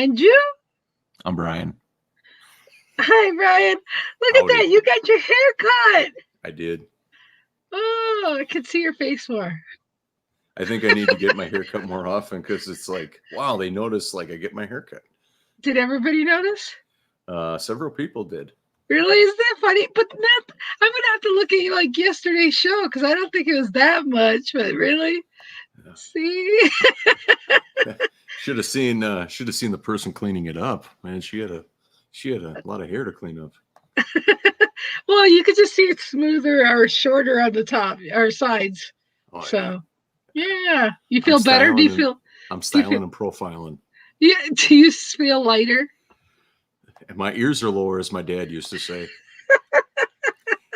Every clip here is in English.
And you? I'm Brian. Hi, Brian. Look Howdy. at that. You got your hair cut. I did. Oh, I can see your face more. I think I need to get my hair cut more often because it's like, wow, they notice like I get my hair cut. Did everybody notice? Several people did. Really? Isn't that funny? But not. I'm gonna have to look at you like yesterday's show because I don't think it was that much. But really, Yeah. see. Should have seen the person cleaning it up. Man, she had a lot of hair to clean up. Well, you could just see it's smoother or shorter on the top or sides. Oh, so, yeah. You feel better? I'm styling and profiling. Yeah. Do you feel lighter? And my ears are lower, as my dad used to say.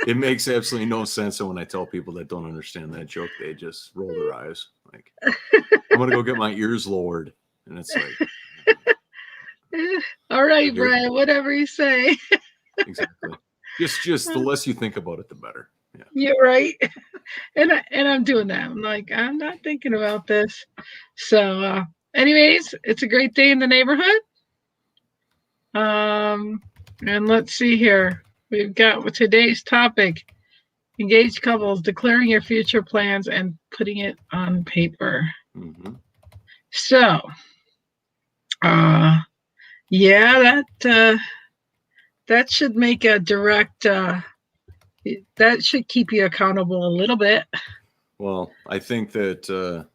It makes absolutely no sense. And when I tell people that don't understand that joke, they just roll their eyes. Like, I'm gonna go get my ears lowered, and it's like, all right, Brian. Whatever you say. Exactly. Just the less you think about it, the better. Yeah. You're right. And I'm doing that. I'm like, I'm not thinking about this. So, anyways, it's a great day in the neighborhood. And let's see here. We've got today's topic: engaged couples declaring your future plans and putting it on paper. Mm-hmm. So, yeah, that should make a direct. That should keep you accountable a little bit. Well, I think that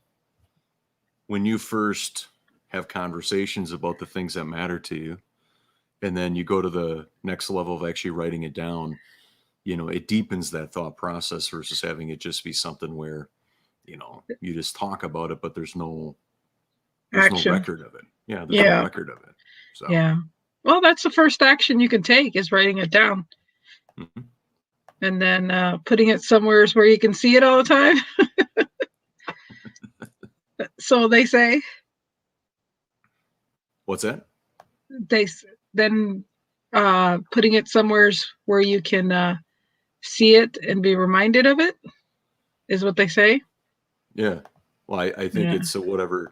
when you first have conversations about the things that matter to you, and then you go to the next level of actually writing it down, it deepens that thought process versus having it just be something where, you just talk about it, but there's no record of it. Yeah, there's no record of it. So yeah. Well, that's the first action you can take is writing it down. Mm-hmm. And then putting it somewhere where you can see it all the time. So they say. What's that? Then putting it somewhere where you can see it and be reminded of it is what they say. Yeah. Well, I think it's whatever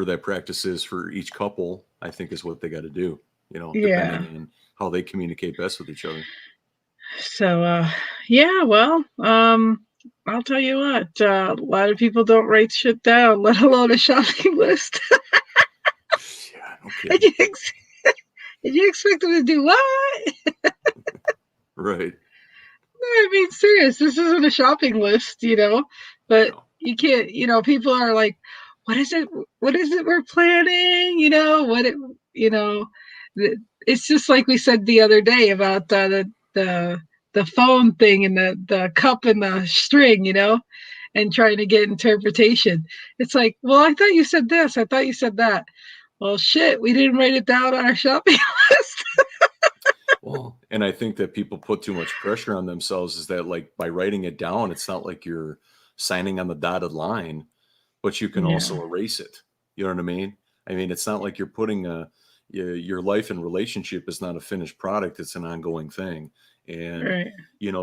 that practice is for each couple, I think is what they got to do, depending on how they communicate best with each other. So, well, I'll tell you what, a lot of people don't write shit down, let alone a shopping list. Yeah, no kidding. Did you expect them to do what? Right. I mean, serious, this isn't a shopping list, but no. You can't, people are like, what is it we're planning? It's just like we said the other day about the phone thing and the cup and the string, and trying to get interpretation. It's like, well, I thought you said this. I thought you said that. Well, shit, we didn't write it down on our shopping list. Well, and I think that people put too much pressure on themselves is that like by writing it down, it's not like you're signing on the dotted line, but you can also erase it. You know what I mean? I mean, it's not like you're putting your life and relationship is not a finished product. It's an ongoing thing. And,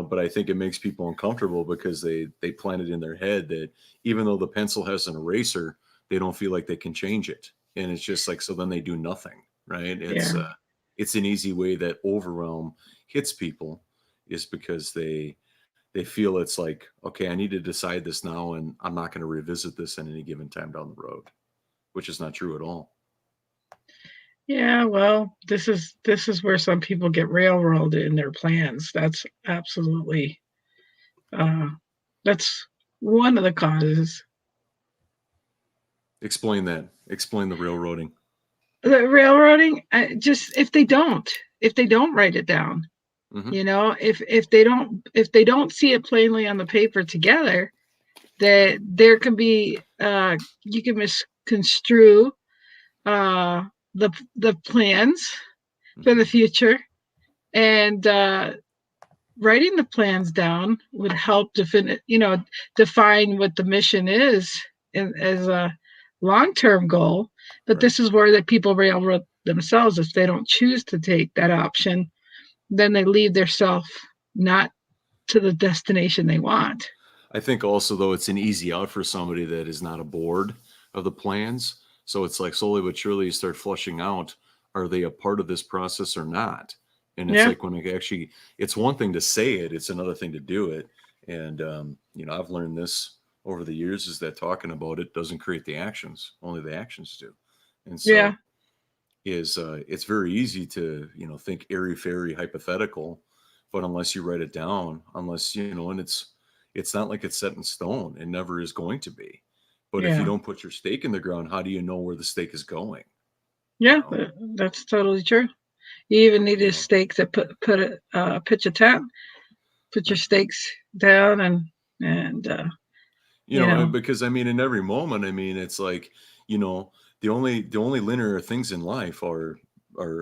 but I think it makes people uncomfortable because they plant it in their head that even though the pencil has an eraser, they don't feel like they can change it. And it's just like, so then they do nothing, right? It's an easy way that overwhelm hits people is because they feel it's like, okay, I need to decide this now and I'm not going to revisit this at any given time down the road, which is not true at all. Yeah, well, this is where some people get railroaded in their plans. That's absolutely, that's one of the causes. Explain that. Explain the railroading. The railroading, just if they don't write it down, if they don't see it plainly on the paper together, that there can be you can misconstrue the plans for the future, and writing the plans down would help define what the mission is as a long-term goal. But this is where the people railroad themselves. If they don't choose to take that option, then they leave their self not to the destination they want. I think also, though, it's an easy out for somebody that is not aboard of the plans. So it's like slowly but surely you start flushing out Are they a part of this process or not? And it's Yeah. like when it actually, it's one thing to say it, it's another thing to do it. And, I've learned this over the years is that talking about it doesn't create the actions, only the actions do. And Yeah. so it's very easy to, think airy fairy hypothetical, but unless you write it down, unless, and it's not like it's set in stone. It never is going to be. But if you Yeah. don't put your stake in the ground, how do you know where the stake is going? You Yeah. know, That's totally true. You even need you a know, stake to put a pitch a tent. Put your right. stakes down and you know. Because I mean, in every moment, I mean, it's like, you know, the only linear things in life are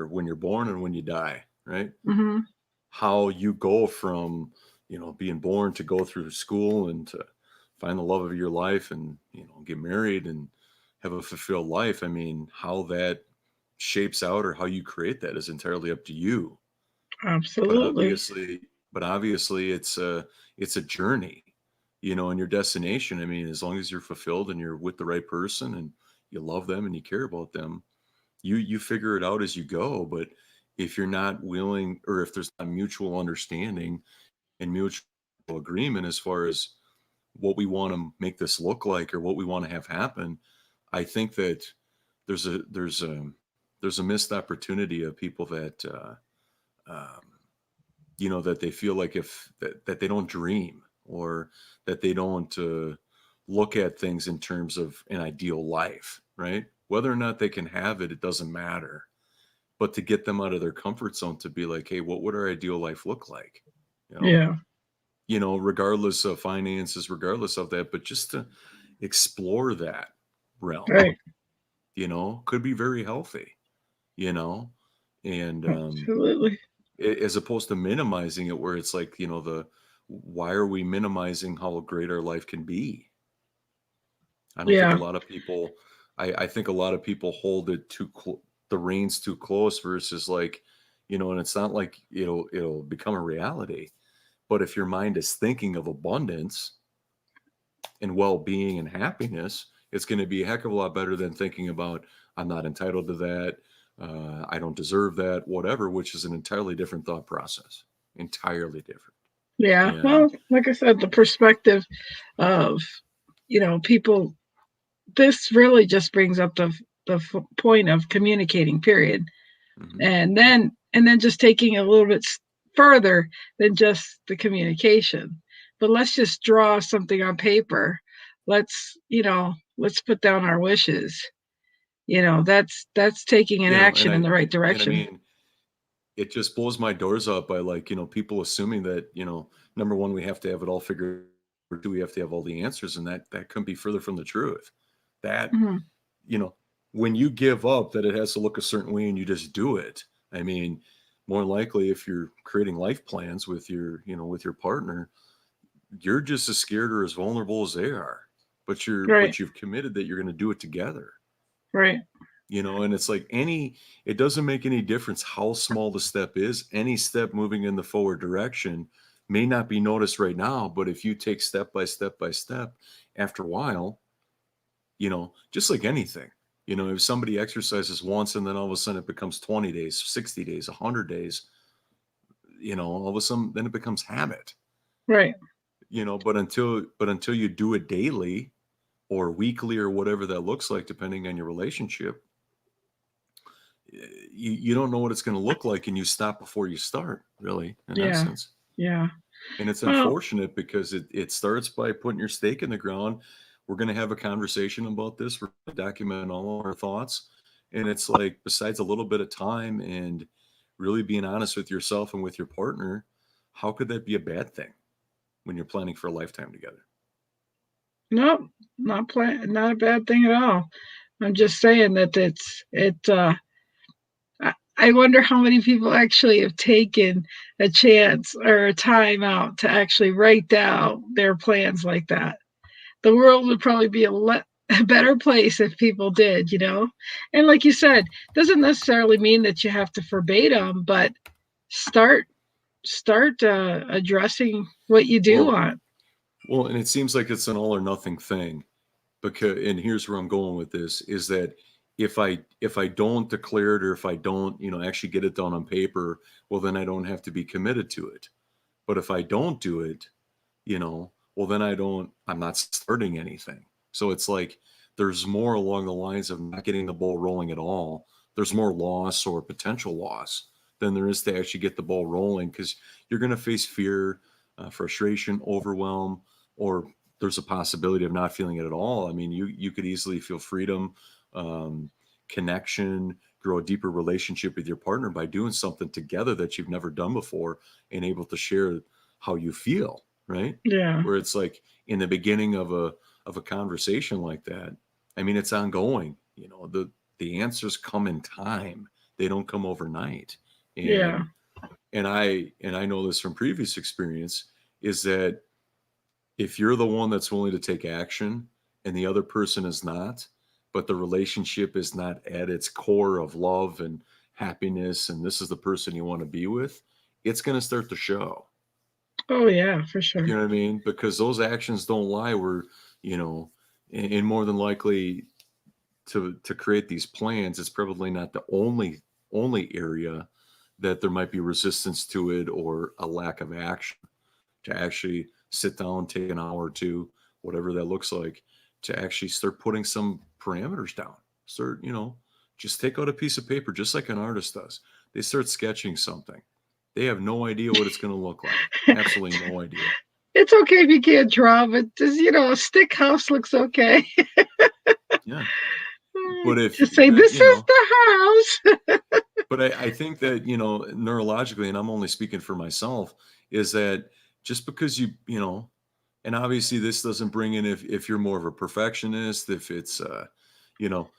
when you're born and when you die, right? Hmm. How you go from, being born to go through school and to find the love of your life and, get married and have a fulfilled life. I mean, how that shapes out or how you create that is entirely up to you. But Absolutely. obviously, it's a journey, and your destination. I mean, as long as you're fulfilled and you're with the right person and you love them and you care about them, you figure it out as you go. But if you're not willing, or if there's not mutual understanding and mutual agreement as far as what we want to make this look like or what we want to have happen, I think that there's a missed opportunity of people that that they feel like if that they don't dream or that they don't look at things in terms of an ideal life, right? Whether or not they can have it, it doesn't matter. But to get them out of their comfort zone to be like, hey, what would our ideal life look like? You know, Yeah. regardless of finances, regardless of that, but just to explore that realm, Right. could be very healthy, you know, and Absolutely. as opposed to minimizing it where it's like the why are we minimizing how great our life can be? I don't think a Yeah. lot of people I think a lot of people hold it the reins too close versus like and it's not like it'll become a reality, but if your mind is thinking of abundance and well-being and happiness, it's going to be a heck of a lot better than thinking about I'm not entitled to that, I don't deserve that, whatever, which is an entirely different thought process, entirely different. Yeah. And Well, like I said, the perspective of people. This really just brings up the point of communicating. Period. mhm. And then just taking a little bit further than just the communication. But let's just draw something on paper. Let's put down our wishes. That's taking an And action in I the right and I direction. mean, it just blows my doors up by like people assuming that number one, we have to have it all figured, or two, we have to have all the answers, and that couldn't be further from the truth. That Hmm. you know when you give up that it has to look a certain way and you just do it. I mean, more likely if you're creating life plans with your partner, you're just as scared or as vulnerable as they are, but Right. you've committed that you're going to do it together. Right. And it's like it doesn't make any difference how small the step is. Any step moving in the forward direction may not be noticed right now, but if you take step by step by step, after a while, just like anything, if somebody exercises once and then all of a sudden it becomes 20 days, 60 days, 100 days, all of a sudden then it becomes habit, Right. but until you do it daily or weekly or whatever that looks like, depending on your relationship, you don't know what it's going to look like and you stop before you start, really, in Yeah. essence. Yeah. And it's Well. unfortunate because it starts by putting your stake in the ground. We're going to have a conversation about this. We're going to document all our thoughts. And it's like, besides a little bit of time and really being honest with yourself and with your partner, how could that be a bad thing when you're planning for a lifetime together? Nope. Not a bad thing at all. I'm just saying that I wonder how many people actually have taken a chance or a time out to actually write down their plans like that. The world would probably be a better place if people did. And like you said, doesn't necessarily mean that you have to verbatim, but start start addressing what you do Well, want. well, and it seems like it's an all or nothing thing, because, and here's where I'm going with this, is that if I don't declare it, or if I don't, actually get it down on paper, well, then I don't have to be committed to it. But if I don't do it, well, then I'm not starting anything. So it's like there's more along the lines of not getting the ball rolling at all. There's more loss or potential loss than there is to actually get the ball rolling, because you're going to face fear, frustration, overwhelm, or there's a possibility of not feeling it at all. I mean, you could easily feel freedom, um, connection, grow a deeper relationship with your partner by doing something together that you've never done before, and able to share how you feel, right? Yeah. Where it's like in the beginning of a conversation like that, I mean, it's ongoing. The answers come in time. They don't come overnight. Yeah. And I know this from previous experience, is that if you're the one that's willing to take action and the other person is not, but the relationship is not at its core of love and happiness, and this is the person you want to be with, it's going to start to show. Oh yeah, for sure. You know what I mean? Because those actions don't lie. We're, and more than likely to create these plans, it's probably not the only area that there might be resistance to it, or a lack of action to actually sit down, take an hour or two, whatever that looks like, to actually start putting some parameters down. Start, just take out a piece of paper, just like an artist does. They start sketching something. They have no idea what it's going to look like. Absolutely no idea. It's okay if you can't draw, but just, a stick house looks okay. Yeah. But if, Just say, this is the house. but I think that, neurologically, and I'm only speaking for myself, is that just because and obviously this doesn't bring in if you're more of a perfectionist, if it's, you know,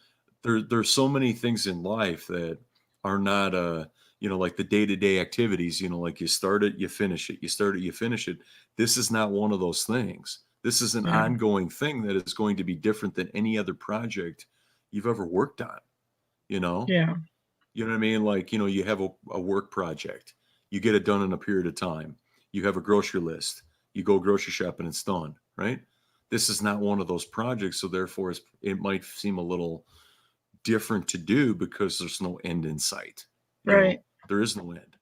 there's so many things in life that are not, like the day-to-day activities, like you start it, you finish it, you start it, you finish it. This is not one of those things. This is an Yeah. ongoing thing that is going to be different than any other project you've ever worked on, you know? Yeah. You know what I mean? Like, you have a work project, you get it done in a period of time. You have a grocery list, you go grocery shopping, it's done, right? This is not one of those projects. So therefore, it might seem a little different to do because there's no end in sight. Right. There is no end.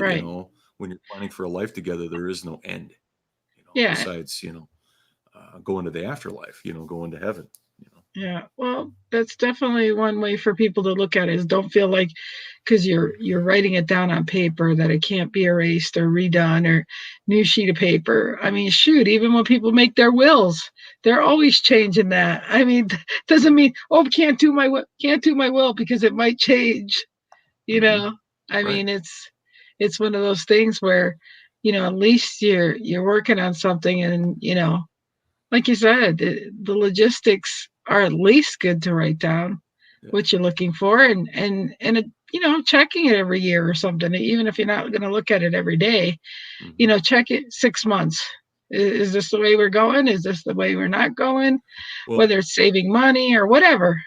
Right. When you're planning for a life together, there is no end, Yeah. besides, going to the afterlife, going to heaven, Yeah. Well, that's definitely one way for people to look at it, is don't feel like because you're writing it down on paper that it can't be erased or redone or new sheet of paper. I mean, shoot, even when people make their wills, they're always changing that. I mean, doesn't mean, oh, can't do my will because it might change, you hmm know. I right? mean, it's one of those things where, at least you're working on something, and like you said, the logistics are at least good to write down Yeah. what you're looking for, and it, checking it every year or something, even if you're not going to look at it every day. hmm Check it 6 months. Is this the way we're going? Is this the way we're not going? Well, Whether it's saving money or whatever.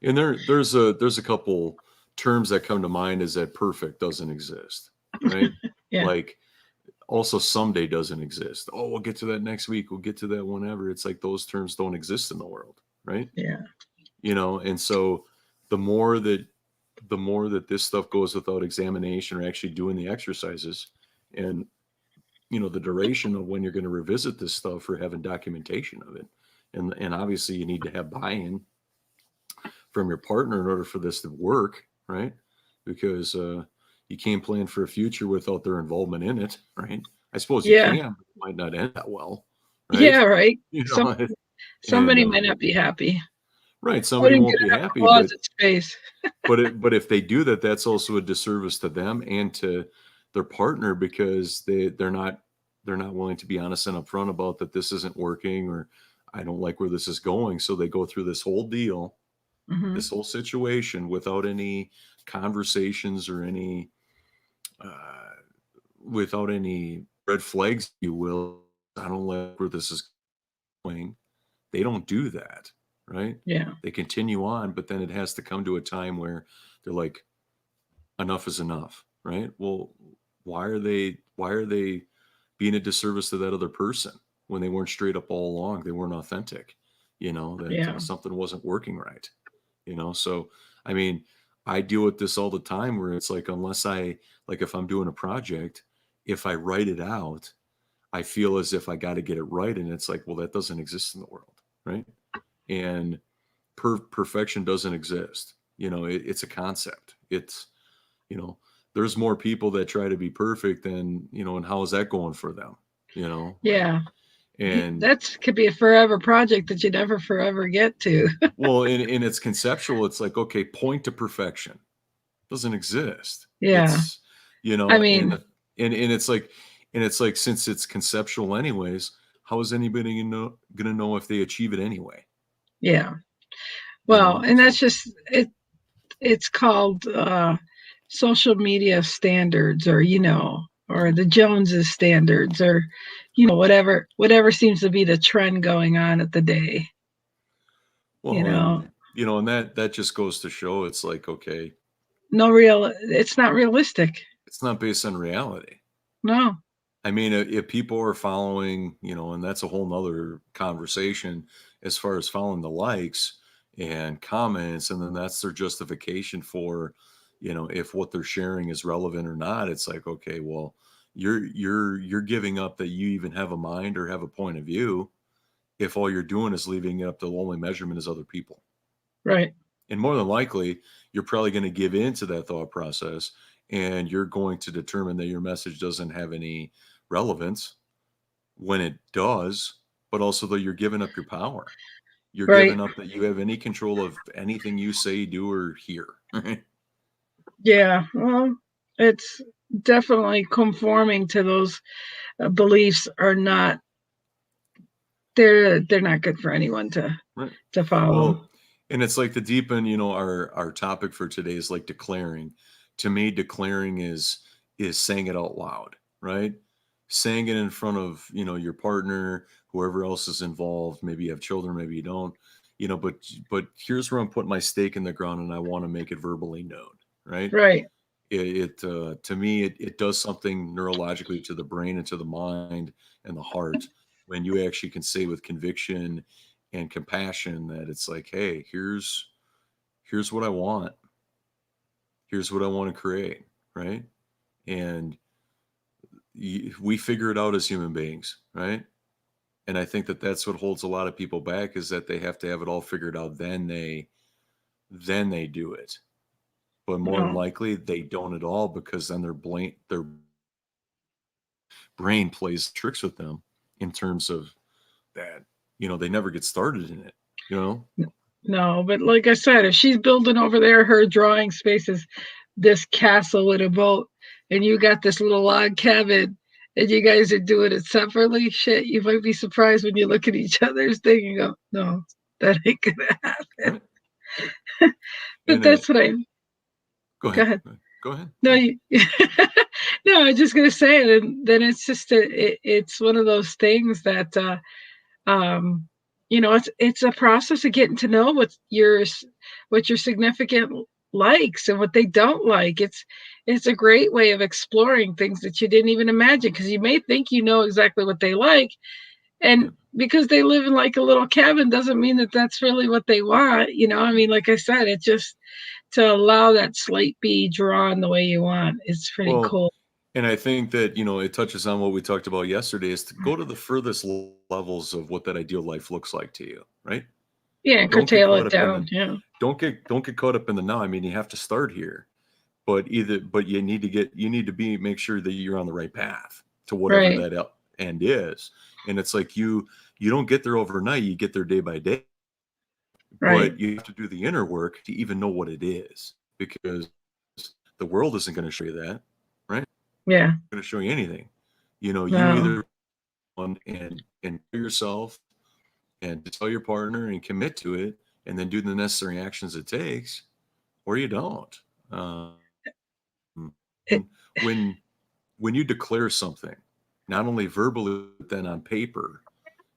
and there's a couple terms that come to mind, is that perfect doesn't exist, right? Yeah. Like, also someday doesn't exist. Oh, we'll get to that next week. We'll get to that whenever. It's like those terms don't exist in the world, right? Yeah. And so the more that this stuff goes without examination, or actually doing the exercises, and the duration of when you're going to revisit this stuff, or having documentation of it, and obviously you need to have buy-in from your partner in order for this to work, right? Because you can't plan for a future without their involvement in it, right? I suppose you Yeah. can, but it might not end that well, right? Yeah. Right. You Some know, and somebody might not be happy. right, I somebody didn't won't get be enough happy, but closet space. if they do that, that's also a disservice to them and to their partner, because they're not willing to be honest and upfront about that this isn't working, or I don't like where this is going. So they go through this whole deal, Hmm. this whole situation, without any conversations, or any uh, without any red flags, if you will. I don't like where this is going. They don't do that, right? Yeah. They continue on, but then it has to come to a time where they're like, enough is enough, right? Well, why are they being a disservice to that other person when they weren't straight up all along? They weren't authentic, that Yeah. something wasn't working right. So I mean, I deal with this all the time where it's like, unless I, like, if I'm doing a project, if I write it out, I feel as if I got to get it right. And it's like, well, that doesn't exist in the world. Right. And perfection doesn't exist. It's a concept. It's, you know, there's more people that try to be perfect than, and how is that going for them? Like, Yeah. and That's could be a forever project that you never forever get to. well, in its conceptual, it's like, okay, point to perfection doesn't exist. Yeah. It's, I and mean, it's like, since it's conceptual anyways, how is anybody gonna know if they achieve it anyway? yeah. Well, and that's So just it's called social media standards, or or the Joneses standards, or whatever seems to be the trend going on at the day. you well, and know and that just goes to show, it's like, okay, no real it's not realistic. it's not based on reality. No. I mean, if people are following, and that's a whole nother conversation as far as following the likes and comments, and then that's their justification for, if what they're sharing is relevant or not. It's like, okay, well, you're giving up that you even have a mind or have a point of view if all you're doing is leaving it up to the only measurement is other people. Right. And more than likely, you're probably going to give in to that thought process, and you're going to determine that your message doesn't have any relevance when it does, but also that you're giving up your power. You're Right. giving up that you have any control of anything you say, do, or hear. Yeah. Well, it's definitely conforming to those beliefs are not they're not good for anyone Right. to follow. Well, and it's like, to deepen, our topic for today is like declaring. To me, declaring is saying it out loud, right? Saying it in front of, your partner, whoever else is involved. Maybe you have children, maybe you don't, but here's where I'm putting my stake in the ground, and I want to make it verbally known, right? Right. To me, it does something neurologically to the brain and to the mind and the heart when you actually can say with conviction and compassion that it's like, hey, here's what I want. Here's what I want to create, right? And we figure it out as human beings, right? And I think that that's what holds a lot of people back, is that they have to have it all figured out, then they do it. But more than Well, likely, they don't at all, because then their brain plays tricks with them in terms of that, they never get started in it. no, but like I said, if she's building over there, her drawing space is this castle with a boat, and you got this little log cabin, and you guys are doing it separately, shit, you might be surprised when you look at each other's thing and go, no, that ain't gonna happen. Right. But And that's what I go go ahead. ahead. Go ahead. No, you no, I'm just gonna say it, and then it's just it's one of those things that um it's a process of getting to know what your significant likes and what they don't like. It's a great way of exploring things that you didn't even imagine, because you may think you know exactly what they like, Yeah. and because they live in like a little cabin doesn't mean that that's really what they want. I mean, like I said, it just to allow that slate be drawn the way you want, it's pretty Well, cool. and I think that, it touches on what we talked about yesterday, is to go to the furthest levels of what that ideal life looks like to you, right? Yeah, Don't get curtail caught it up in down. the Yeah. don't get caught up in the now. I mean, you have to start here, but you need to make sure that you're on the right path to whatever Right. that end is. And it's like, you don't get there overnight, you get there day by day, Right. but you have to do the inner work to even know what it is, because the world isn't going to show you that, right? Yeah. Going to show you anything. You No. either want and yourself, and to tell your partner and commit to it, and then do the necessary actions it takes, or you don't. Um, It, when when you declare something, not only verbally but then on paper,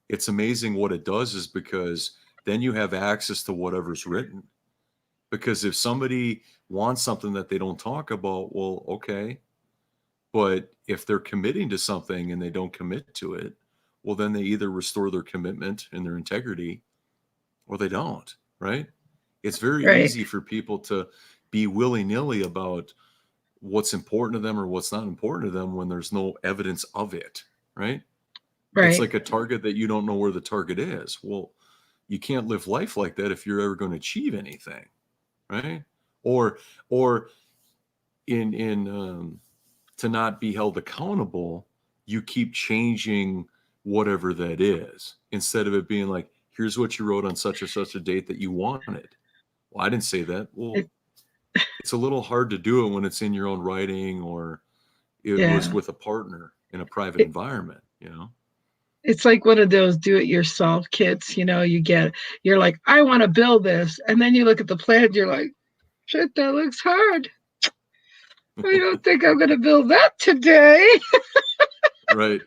it's amazing what it does, is because then you have access to whatever's written. Because if somebody wants something that they don't talk about, well, okay. But if they're committing to something and they don't commit to it, well, then they either restore their commitment and their integrity, or they don't, right? It's very Right. easy for people to be willy-nilly about what's important to them or what's not important to them when there's no evidence of it, right? It's Right. like a target that you don't know where the target is. Well, you can't live life like that if you're ever going to achieve anything, right? Or in to not be held accountable, you keep changing whatever that is instead of it being like, here's what you wrote on such or such a date that you wanted. Well, I didn't say that. Well, It, it's a little hard to do it when it's in your own writing or it was yeah. with a partner in a private environment, you know? It's like one of those do-it-yourself kits, you're like, I want to build this. And then you look at the plan, you're like, shit, that looks hard. I don't think I'm going to build that today. Right.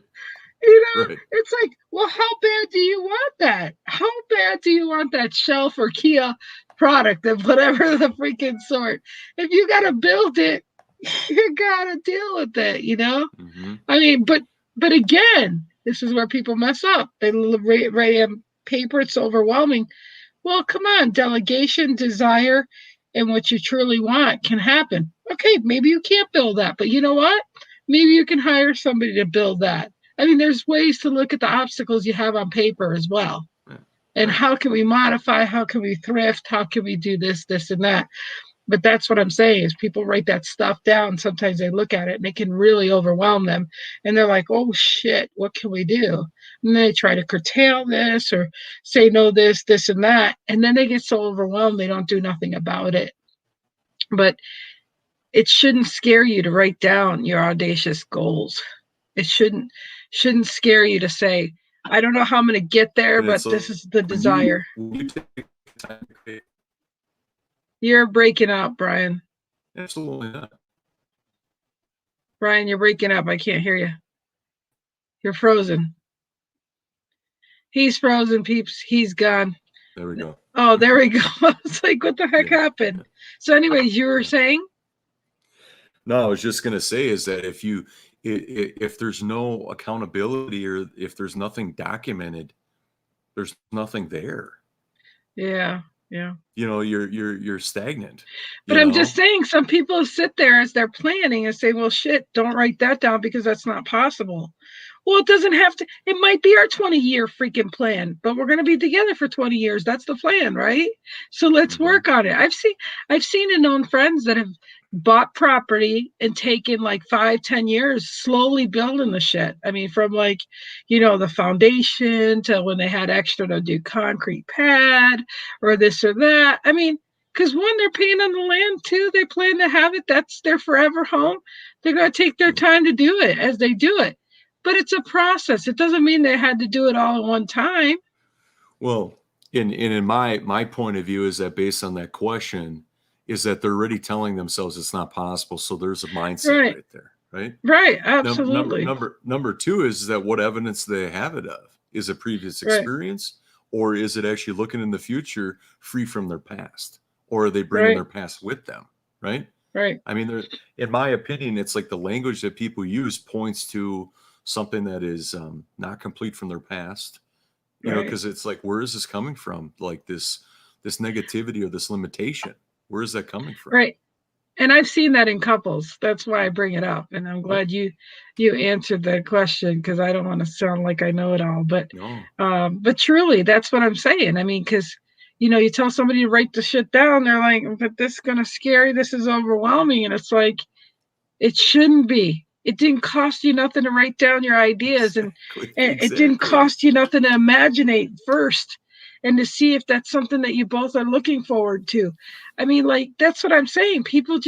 Right. It's like, well, how bad do you want that? How bad do you want that shelf or Kia product of whatever the freaking sort? If you got to build it, you got to deal with it, Mm-hmm. I mean, but again, this is where people mess up. They write on paper, it's overwhelming. Well, come on, delegation, desire, and what you truly want can happen. Okay, maybe you can't build that, but you know what? Maybe you can hire somebody to build that. I mean, there's ways to look at the obstacles you have on paper as well. Yeah. And Right. how can we modify? How can we thrift? How can we do this, this, and that? But that's what I'm saying is people write that stuff down. Sometimes they look at it and it can really overwhelm them. And they're like, oh shit, what can we do? And they try to curtail this or say no, this, and that. And then they get so overwhelmed they don't do nothing about it. But it shouldn't scare you to write down your audacious goals. It shouldn't scare you to say, I don't know how I'm going to get there, And but it's this is the when desire. you take time to create, You're breaking up, Brian. absolutely not. Brian, you're breaking up. I can't hear you. You're frozen. He's frozen, peeps. He's gone. There we go. Oh, there we go. I was like, what the heck happened? Yeah. So, anyways, you were saying? No, I was just going to say is that if there's no accountability or if there's nothing documented, there's nothing there. Yeah. You're stagnant. But I'm just saying, some people sit there as they're planning and say, well, shit, don't write that down because that's not possible. Well, it doesn't have to. It might be our 20-year freaking plan, but we're going to be together for 20 years. That's the plan, right? So let's work on it. I've seen and known friends that have bought property and taken like 5-10 years slowly building the shit. I mean, from the foundation to when they had extra to do concrete pad or this or that. I mean, because one, they're paying on the land. Two, they plan to have it. That's their forever home. They're going to take their time to do it as they do it. But it's a process. It doesn't mean they had to do it all at one time. Well, in my point of view is that based on that question, is that they're already telling themselves it's not possible. So there's a mindset right there, right? Right, absolutely. Number two is that what evidence they have it of? Is it previous experience, or is it actually looking in the future free from their past? Or are they bringing their past with them, right? Right. I mean, in my opinion, it's like the language that people use points to something that is not complete from their past, because it's like, where is this coming from? Like this negativity or this limitation, where is that coming from? Right. And I've seen that in couples. That's why I bring it up. And I'm glad you answered that question, because I don't want to sound like I know it all. But but truly, that's what I'm saying. I mean, because you tell somebody to write the shit down, they're like, but this is gonna scare you, this is overwhelming. And it's like, it shouldn't be. It didn't cost you nothing to write down your ideas, and it didn't cost you nothing to imagine first and to see if that's something that you both are looking forward to. I mean, like, that's what I'm saying. People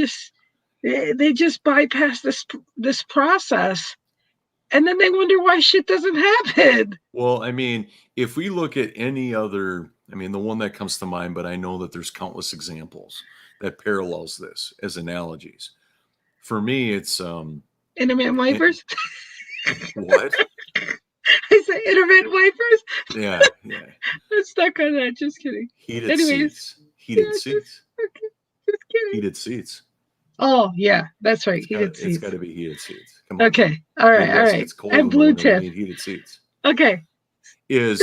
they just bypass this process, and then they wonder why shit doesn't happen. Well, I mean, if we look at any other, I mean, the one that comes to mind, but I know that there's countless examples that parallels this as analogies. For me, it's intermittent wipers. What? I said intermittent wipers. Yeah. I'm stuck on that. Just kidding. Heated seats. Just kidding. Heated seats. Oh yeah, that's right. Heated seats. It's got to be heated seats. Come on. Okay. All right. It's cold and blue tip. Heated seats. Okay. Is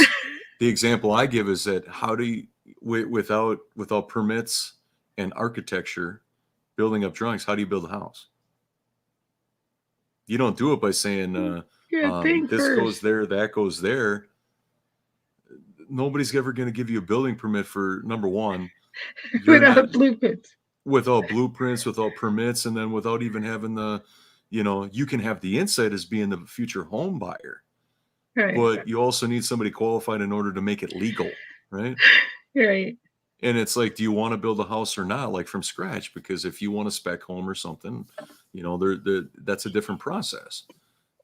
the example I give is that how do you, without permits and architecture, building up drawings, how do you build a house? You don't do it by saying Think this goes first. there, that goes there. Nobody's ever going to give you a building permit for, number one, you're not, Without blueprints. without blueprints, without permits, and then without even having the, you can have the insight as being the future home buyer, Right. but you also need somebody qualified in order to make it legal, right? Right. And it's like, do you want to build a house or not, like from scratch? Because if you want a spec home or something, that's a different process.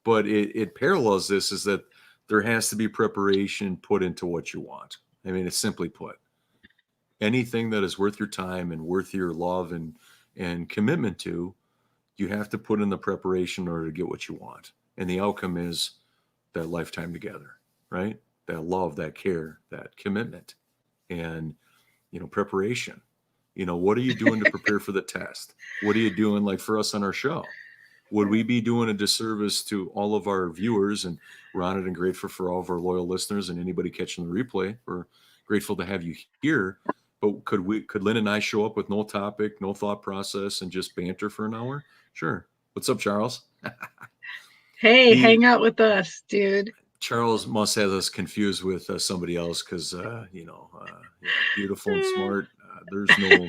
But it parallels this, is that there has to be preparation put into what you want. I mean, it's simply put, anything that is worth your time and worth your love and commitment to, you have to put in the preparation in order to get what you want. And the outcome is that lifetime together, right? That love, that care, that commitment, and preparation. What are you doing to prepare for the test? What are you doing, like for us on our show? Would we be doing a disservice to all of our viewers? And we're honored and grateful for all of our loyal listeners and anybody catching the replay. We're grateful to have you here. But could Lynn and I show up with no topic, no thought process, and just banter for an hour? Sure. What's up, Charles? Hey, hang out with us, dude. Charles must have us confused with somebody else, because beautiful and smart. There's no.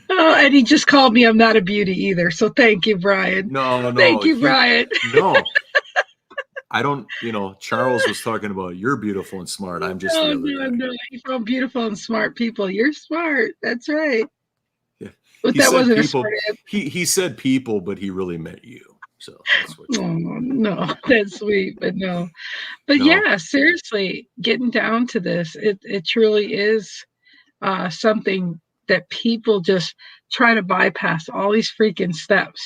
Oh, and he just called me. I'm not a beauty either. So thank you, Brian. No. Thank you, Brian. No. I don't. Charles was talking about you're beautiful and smart. I'm just the other guy. No. You found beautiful and smart people. You're smart. That's right. Yeah. But He that said wasn't people. a smart answer. He said people, but he really meant you. So that's what. Oh, no, that's sweet, but no. But No. yeah, seriously, getting down to this, it truly is something that people just try to bypass all these freaking steps.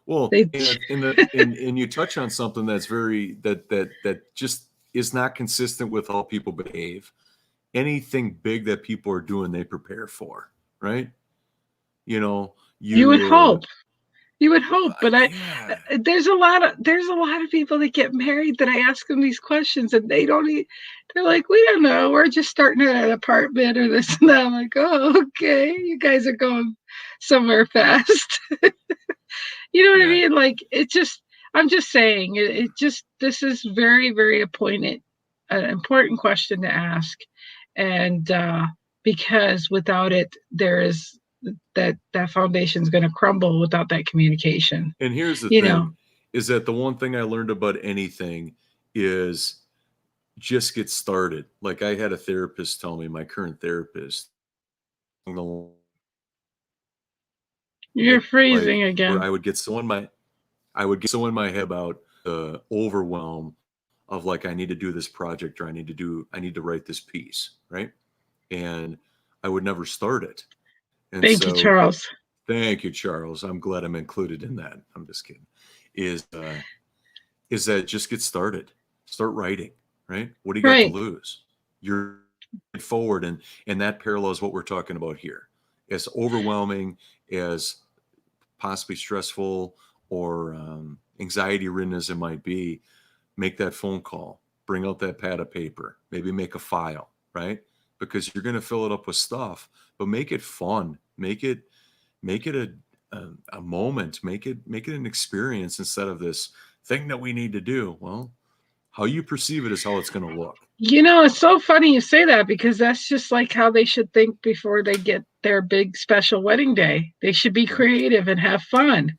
Well, and you touch on something that's very that just is not consistent with how people behave. Anything big that people are doing, they prepare for, right? You would hope. You would hope, but there's a lot of people that get married that I ask them these questions and they don't. They're like, we don't know. We're just starting at an apartment or this and that. I'm like, oh, okay, you guys are going somewhere fast. You know what I mean? Like, I'm just saying, this is very, very an important question to ask, and because without it, there is that foundation is going to crumble without that communication. And here's the thing, is that the one thing I learned about anything is just get started. Like, I had a therapist tell me, my current therapist, you're freezing again. Where I would get so in my head about the overwhelm of, like, I need to do this project, or I need to write this piece, right? And I would never start it. And Thank you, Charles. Thank you, Charles. I'm glad I'm included in that. I'm just kidding. Is that just get started, start writing, right? What do you got to lose? You're forward, and that parallels what we're talking about here. As overwhelming, as possibly stressful or anxiety ridden as it might be, make that phone call, bring out that pad of paper, maybe make a file, right? Because you're going to fill it up with stuff, but make it fun, make it a moment, make it an experience instead of this thing that we need to do. Well, how you perceive it is how it's going to look. It's so funny you say that, because that's just like how they should think before they get their big special wedding day. They should be creative and have fun,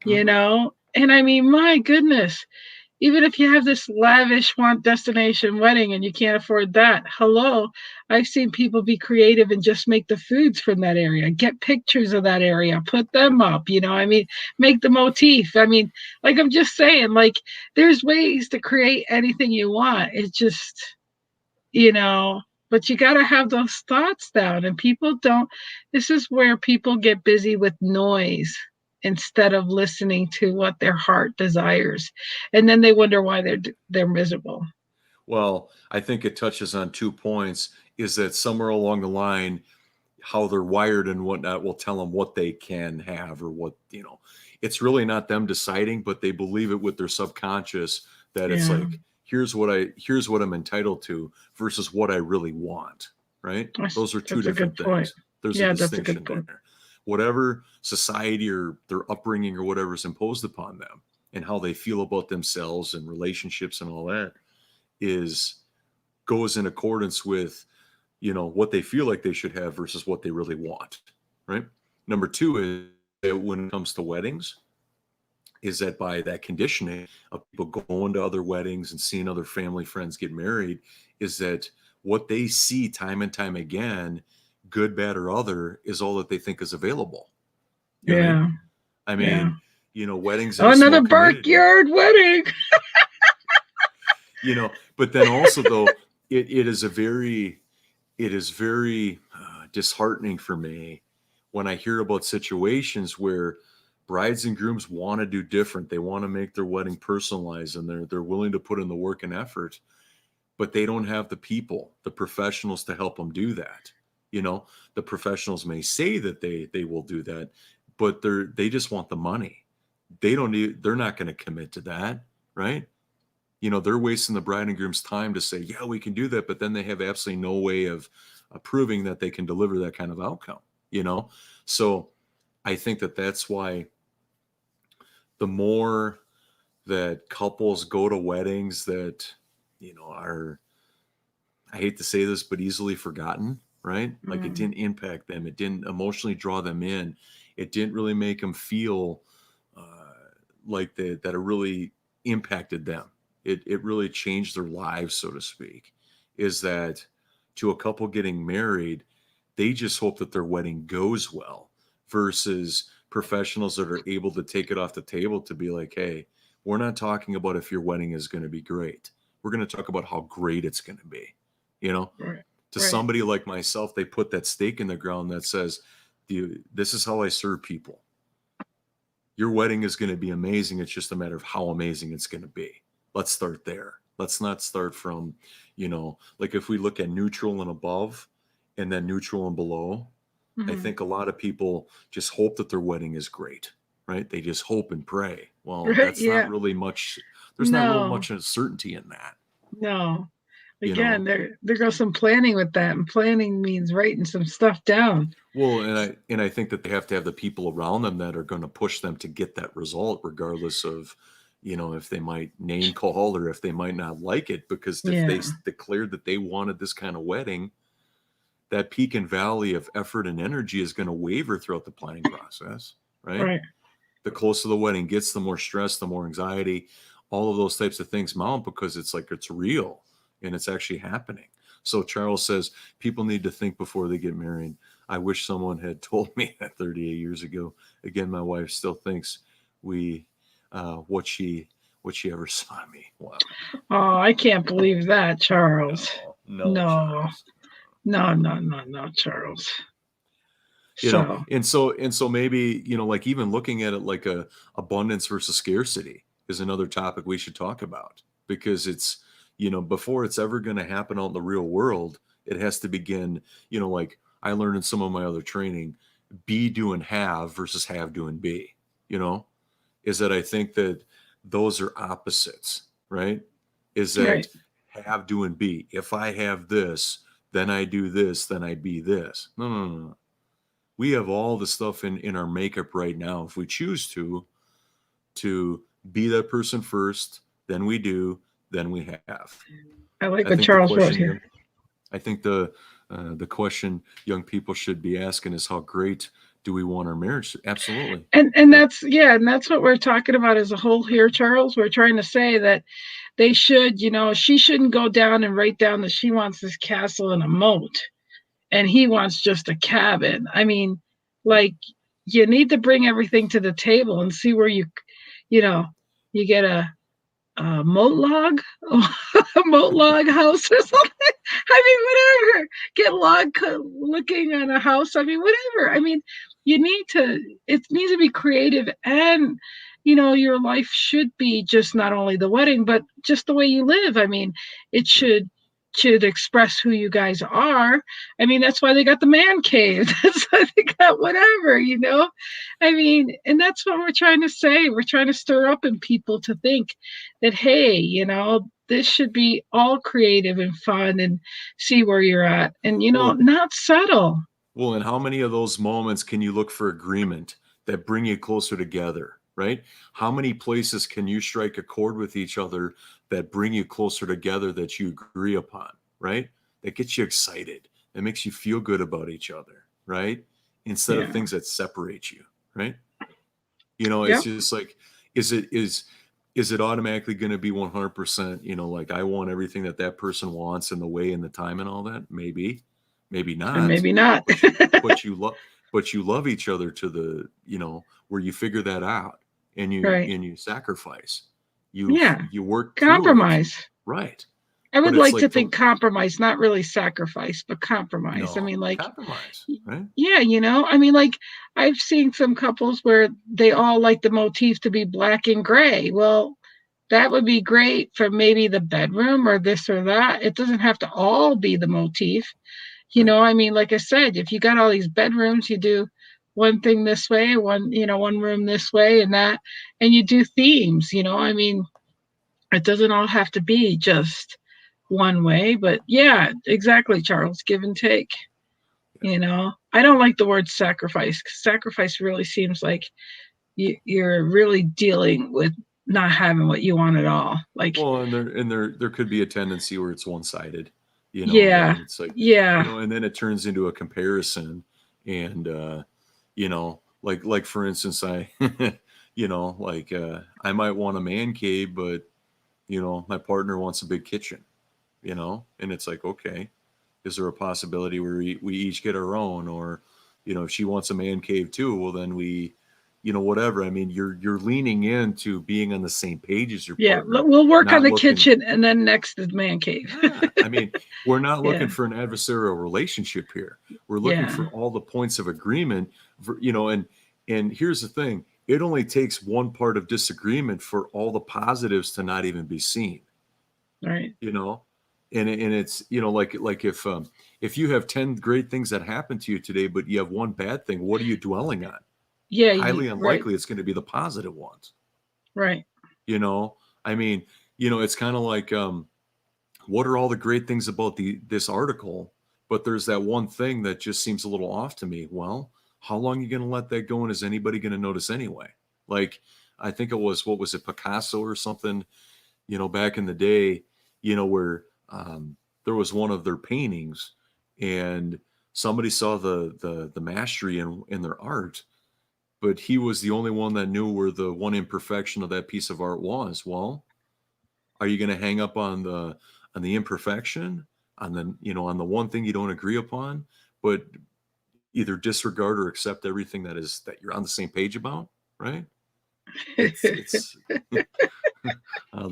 And I mean, my goodness, even if you have this lavish destination wedding and you can't afford that, hello, I've seen people be creative and just make the foods from that area, get pictures of that area, put them up, I mean, make the motif. I mean, like, I'm just saying, like, there's ways to create anything you want. It's just, but you got to have those thoughts down, and people don't. This is where people get busy with noise instead of listening to what their heart desires, and then they wonder why they're miserable. Well, I think it touches on 2 points. Is that somewhere along the line, how they're wired and whatnot will tell them what they can have, or what, it's really not them deciding, but they believe it with their subconscious that it's like, here's what I'm entitled to versus what I really want, right? Those are two That's a different good point. things. There's a Yeah, that's a distinction good point. there. Whatever society or their upbringing or whatever is imposed upon them and how they feel about themselves and relationships and all that goes in accordance with, what they feel like they should have versus what they really want, right? Number two is that when it comes to weddings, is that by that conditioning of people going to other weddings and seeing other family friends get married, is that what they see time and time again, good, bad, or other, is all that they think is available. You know what I mean? Yeah. I Yeah. mean, weddings in Oh, a small another community, backyard wedding. but then also though, it is very disheartening for me when I hear about situations where brides and grooms want to do different. They want to make their wedding personalized, and they're willing to put in the work and effort, but they don't have the people, the professionals to help them do that. The professionals may say that they will do that, but they just want the money. They're not going to commit to that, right? They're wasting the bride and groom's time to say, yeah, we can do that, but then they have absolutely no way of proving that they can deliver that kind of outcome. So I think that that's why the more that couples go to weddings that are, I hate to say this, but easily forgotten, right? Like, it didn't impact them, it didn't emotionally draw them in, it didn't really make them feel like that it really impacted them. It really changed their lives, so to speak. Is that to a couple getting married, they just hope that their wedding goes well, versus professionals that are able to take it off the table to be like, hey, we're not talking about if your wedding is going to be great. We're going to talk about how great it's going to be. Right. To Right. somebody like myself, they put that stake in the ground that says, this is how I serve people. Your wedding is going to be amazing. It's just a matter of how amazing it's going to be. Let's start there. Let's not start from, like, if we look at neutral and above and then neutral and below, I think a lot of people just hope that their wedding is great, right? They just hope and pray. Well, Right. that's not Yeah. really much. There's not real No. much certainty in that, No. you Again, know? there goes some planning with that, and planning means writing some stuff down. Well, and I think that they have to have the people around them that are going to push them to get that result, regardless of, if they might name call or if they might not like it, because if they Yeah. declared that they wanted this kind of wedding, that peak and valley of effort and energy is going to waver throughout the planning process, right? Right. The closer the wedding gets, the more stress, the more anxiety, all of those types of things mount, because it's like, it's real and it's actually happening. So Charles says people need to think before they get married. I wish someone had told me that 38 years ago. Again, my wife still thinks what she ever saw in me. Wow. Oh, I can't believe that, Charles. No, No. Charles. No, Charles. So, And so maybe, like, even looking at it like a abundance versus scarcity is another topic we should talk about, because it's, before it's ever going to happen out in the real world, it has to begin, like I learned in some of my other training, be, do, and have versus have, do, and be, is that I think that those are opposites, right? Is right. that have, do, and be. If I have this, then I do this, then I be this. No. We have all the stuff in our makeup right now. If we choose to be that person first, then we do, then we have. I like I what think the Charles wrote question, here. I think the question young people should be asking is, how great do we want our marriage? Absolutely. And that's what we're talking about as a whole here, Charles. We're trying to say that they should, she shouldn't go down and write down that she wants this castle and a moat, and he wants just a cabin. I mean, like, you need to bring everything to the table and see where you know, you get a moat log, a moat log house or something. I mean, whatever. Get looking at a house. I mean, whatever. I mean, it needs to be creative, and your life should be just not only the wedding, but just the way you live. I mean, it should express who you guys are. I mean, that's why they got the man cave. That's why they got whatever. I mean, and that's what we're trying to say. We're trying to stir up in people to think that, hey, this should be all creative and fun, and see where you're at, and Well, not settle. well, and how many of those moments can you look for agreement that bring you closer together, right? How many places can you strike a chord with each other that bring you closer together that you agree upon, right? That gets you excited, that makes you feel good about each other, right? Instead of Yeah. things that separate you, right? It's Yep. just like, is it automatically going to be 100%, like I want everything that that person wants and the way and the time and all that? Maybe And not, maybe not. but you love each other to the, where you figure that out, and you Right. and you sacrifice, Yeah. you work through it, Compromise. right? I But would it's like to like, think compromise, not really sacrifice, but compromise. I no, mean, like, compromise, right? yeah, I mean, like, I've seen some couples where they all like the motif to be black and gray. Well, that would be great for maybe the bedroom or this or that. It doesn't have to all be the motif. Right. I mean, like I said, if you got all these bedrooms, you do one thing this way, one room this way and that, and you do themes, I mean, it doesn't all have to be just one way, but yeah, exactly, Charles, give and take. Yeah. I don't like the word sacrifice, 'cause sacrifice really seems like you're really dealing with not having what you want at all. Like, Well, and there could be a tendency where it's one-sided, yeah, and it's like, yeah, and then it turns into a comparison, and like for instance, I might want a man cave, but my partner wants a big kitchen, and it's like, okay, is there a possibility where we each get our own, or if she wants a man cave too, well then we, whatever. I mean, you're leaning into being on the same page as your yeah. partner, We'll work on not the looking. kitchen, and then next is man cave. Yeah, I mean, we're not Yeah, looking for an adversarial relationship here. We're looking yeah, for all the points of agreement, and here's the thing: it only takes one part of disagreement for all the positives to not even be seen. right. You know, and it's like if you have 10 great things that happen to you today, but you have one bad thing, what are you dwelling on? Yeah, Highly right, unlikely it's going to be the positive ones. right. You know, I mean, it's kind of like what are all the great things about this article, but there's that one thing that just seems a little off to me. Well, how long are you going to let that go, and is anybody going to notice anyway? Like, I think it was, what was it, Picasso or something, back in the day, where there was one of their paintings, and somebody saw the mastery in their art, but he was the only one that knew where the one imperfection of that piece of art was. Well, are you going to hang up on the imperfection, on the one thing you don't agree upon, but either disregard or accept everything that you're on the same page about, right? It's the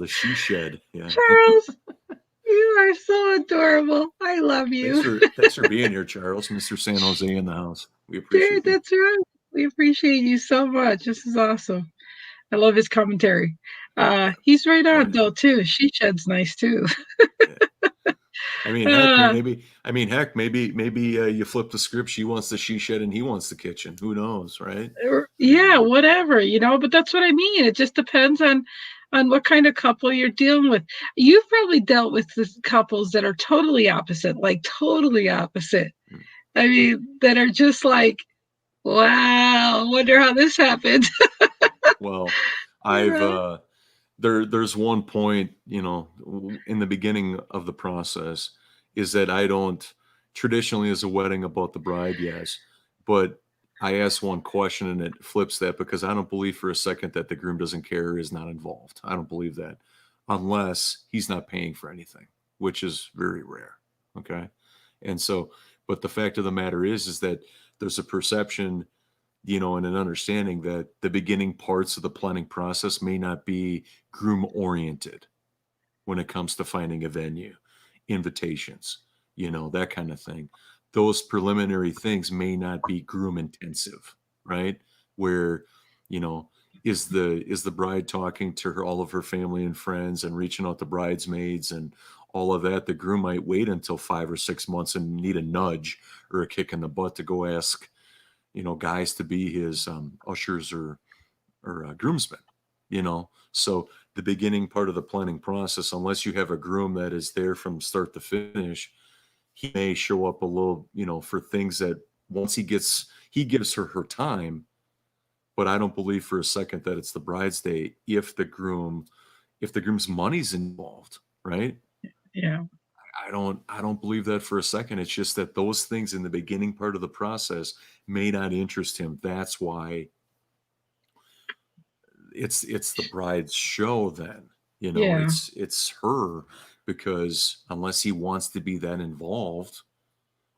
she shed, yeah. Charles, you are so adorable. I love Thanks you. for being here, Charles. Mr. San Jose in the house. We Dude, appreciate you. that's right. We appreciate you so much. This is awesome. I love his commentary. Yeah, He's right mine on too. though too. She shed's nice too. Yeah. I mean, heck, Uh, maybe you flip the script. She wants the she shed and he wants the kitchen. Who knows, right? I yeah, mean, whatever, but that's what I mean. It just depends on what kind of couple you're dealing with. You've probably dealt with this couples that are totally opposite, like totally opposite. mm, I mean, that are just like, wow, wonder how this happened. well, you I've know? there's one point, in the beginning of the process, is that I don't, traditionally as a wedding about the bride, yes, but I ask one question and it flips that, because I don't believe for a second that the groom doesn't care or is not involved. I don't believe that, unless he's not paying for anything, which is very rare. Okay. And so, but the fact of the matter is that there's a perception, and an understanding that the beginning parts of the planning process may not be groom oriented when it comes to finding a venue, invitations, that kind of thing. Those preliminary things may not be groom intensive, right? Where, you know, is the bride talking to all of her family and friends and reaching out to bridesmaids and all of that. The groom might wait until 5 or 6 months and need a nudge or a kick in the butt to go ask, guys to be his ushers or groomsmen. So the beginning part of the planning process, unless you have a groom that is there from start to finish, he may show up a little, for things that once he gives her time, but I don't believe for a second that it's the bride's day if the groom's money's involved, right? Yeah. I don't believe that for a second. It's just that those things in the beginning part of the process may not interest him. That's why it's the bride's show then. Yeah. It's her, because unless he wants to be that involved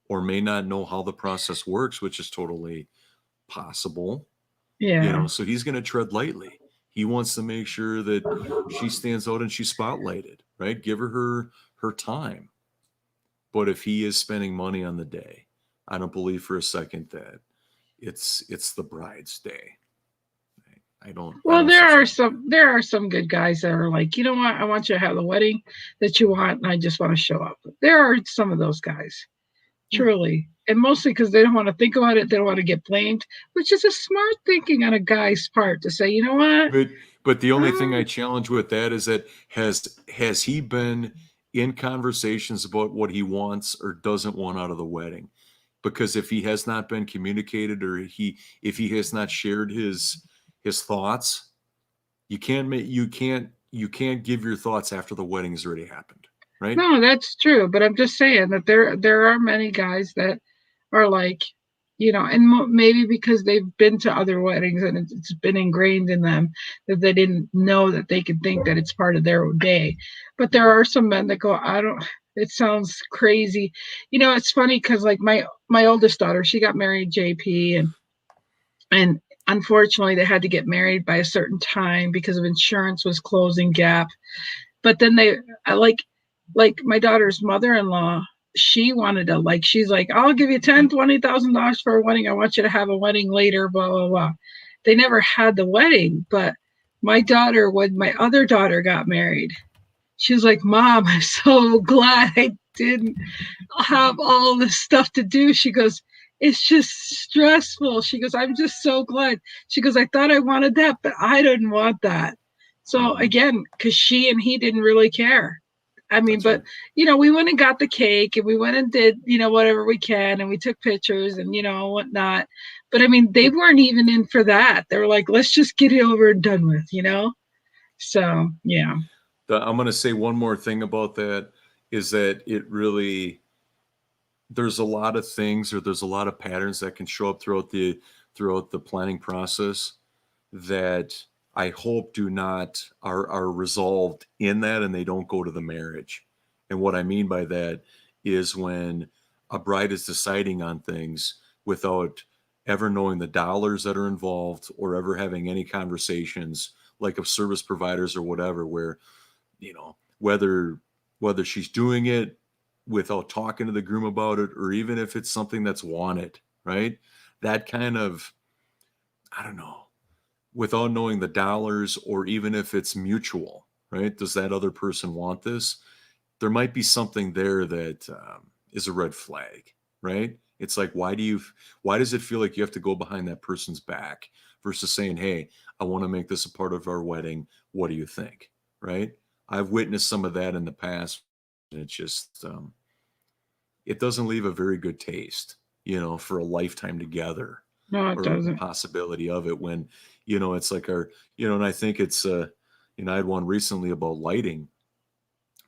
or may not know how the process works, which is totally possible, Yeah. so he's going to tread lightly. He wants to make sure that she stands out and she's spotlighted, right? Give her time. But if he is spending money on the day, I don't believe for a second that it's the bride's day. I Well, don't see there are some good guys that are like, you know what, I want you to have the wedding that you want, and I just want to show up. There are some of those guys, yeah. truly, and mostly because they don't want to think about it, they don't want to get blamed, which is a smart thinking on a guy's part to say, you know what, But the only thing I challenge with that is that has he been in conversations about what he wants or doesn't want out of the wedding? Because if he has not been communicated, or if he has not shared his thoughts, you can't give your thoughts after the wedding has already happened, right? no, that's true, but I'm just saying that there are many guys that are like, and maybe because they've been to other weddings and it's been ingrained in them that they didn't know that they could think that it's part of their day. But there are some men that go, I don't. It sounds crazy. It's funny because like my oldest daughter, she got married JP, and unfortunately they had to get married by a certain time because of insurance was closing gap. But then I like my daughter's mother-in-law, she wanted to, like, she's like, I'll give you $10,000-$20,000 for a wedding, I want you to have a wedding later, blah blah blah. They never had the wedding, but my daughter, when my other daughter got married, she was like, Mom, I'm so glad I didn't have all this stuff to do. She goes, it's just stressful. She goes, I'm just so glad. She goes, I thought I wanted that, but I didn't want that. So again, because she and he didn't really care. I mean, That's but right. we went and got the cake, and we went and did, whatever we can, and we took pictures and whatnot. But I mean, they weren't even in for that. They were like, let's just get it over and done with. So yeah. I'm going to say one more thing about that, is that there's a lot of things, or there's a lot of patterns that can show up throughout the planning process that I hope are resolved in that, and they don't go to the marriage. And what I mean by that is when a bride is deciding on things without ever knowing the dollars that are involved, or ever having any conversations like of service providers or whatever, where whether she's doing it without talking to the groom about it, or even if it's something that's wanted, right? That kind of, I don't know, without knowing the dollars, or even if it's mutual, right? Does that other person want this? There might be something there that is a red flag, right? It's like, why does it feel like you have to go behind that person's back versus saying, hey, I want to make this a part of our wedding. What do you think? Right? I've witnessed some of that in the past, and it's just, it doesn't leave a very good taste, for a lifetime together, No, it or the doesn't. possibility of it, when, it's like and I think it's, I had one recently about lighting,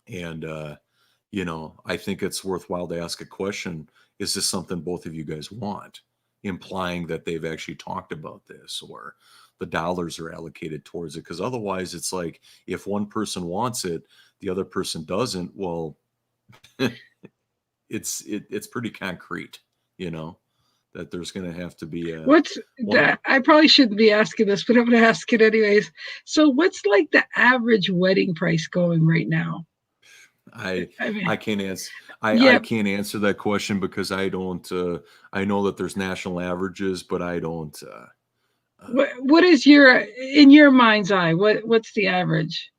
and, I think it's worthwhile to ask a question. Is this something both of you guys want? Implying that they've actually talked about this, or the dollars are allocated towards it. Because otherwise, it's like, if one person wants it, the other person doesn't. Well, it's pretty concrete, that there's going to have to be a What's one. that? I probably shouldn't be asking this, but I'm going to ask it anyways. So, what's like the average wedding price going right now? I I mean, I can't answer. I yeah. can't answer that question, because I don't. I know that there's national averages, but I don't. What is in your mind's eye? What's the average?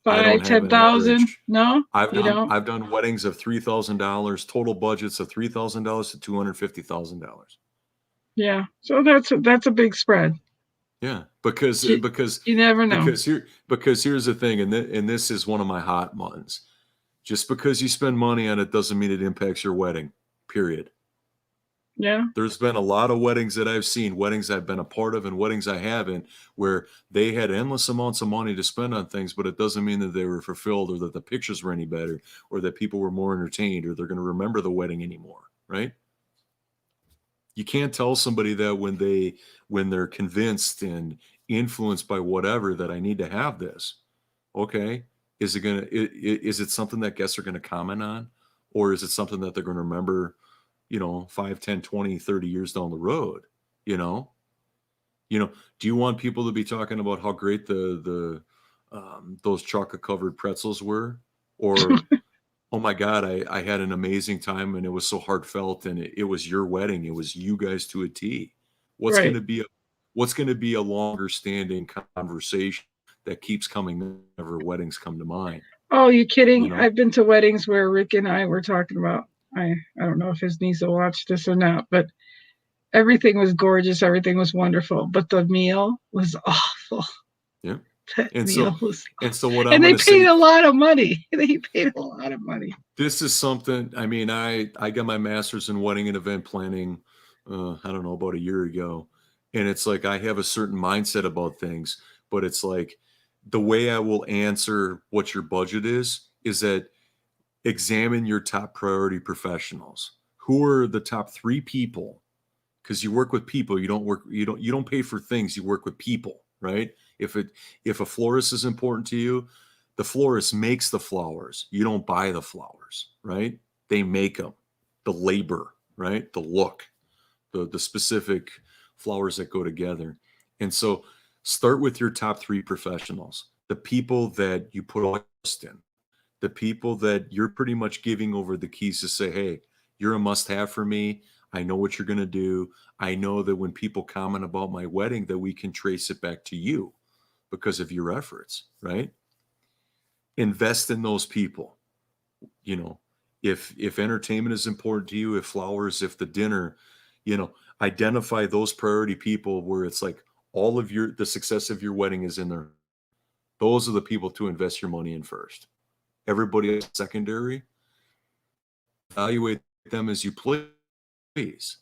I don't Five, have ten an thousand? average. No, you don't. I've done weddings of $3,000, total budgets of $3,000 to $250,000. Yeah. So that's a big spread. Yeah, because You, because you never know. because here's the thing, and this is one of my hot ones. Just because you spend money on it doesn't mean it impacts your wedding. Period. Yeah. There's been a lot of weddings that I've seen, weddings I've been a part of, and weddings I haven't, where they had endless amounts of money to spend on things, but it doesn't mean that they were fulfilled, or that the pictures were any better, or that people were more entertained, or they're going to remember the wedding anymore. Right? You can't tell somebody that when they're convinced and influenced by whatever, that I need to have this. Okay, is it something that guests are going to comment on, or is it something that they're going to remember, 5, 10, 20, 30 years down the road? you know do you want people to be talking about how great the those chocolate covered pretzels were, or oh my God, I had an amazing time and it was so heartfelt, and it was your wedding. It was you guys to a T. What's going Right. to be a what's going to be a longer standing conversation that keeps coming whenever weddings come to mind? Oh, you You kidding? know? I've been to weddings where Rick and I were talking about. I don't know if his niece will watch this or not, but everything was gorgeous. Everything was wonderful, but the meal was awful. Yeah. That And meal so was, and so what I'm and going they to paid say, a lot of money. They paid a lot of money. this is something, I mean, I got my master's in wedding and event planning, I don't know, about a year ago. And it's like I have a certain mindset about things, but it's like the way I will answer what your budget is that examine your top priority professionals. Who are the top 3 people? Because you work with people, you don't pay for things, you work with people, right? If a florist is important to you, the florist makes the flowers. You don't buy the flowers, right? They make them. The labor, right? The look, the specific flowers that go together. And so start with your top 3 professionals, the people that you put all your trust in, the people that you're pretty much giving over the keys to say, hey, you're a must have for me. I know what you're going to do. I know that when people comment about my wedding, that we can trace it back to you because of your efforts, right? Invest in those people. You know, if entertainment is important to you, if flowers, if the dinner, identify those priority people where it's like all of the success of your wedding is in there. Those are the people to invest your money in first. Everybody else secondary. Evaluate them as you please.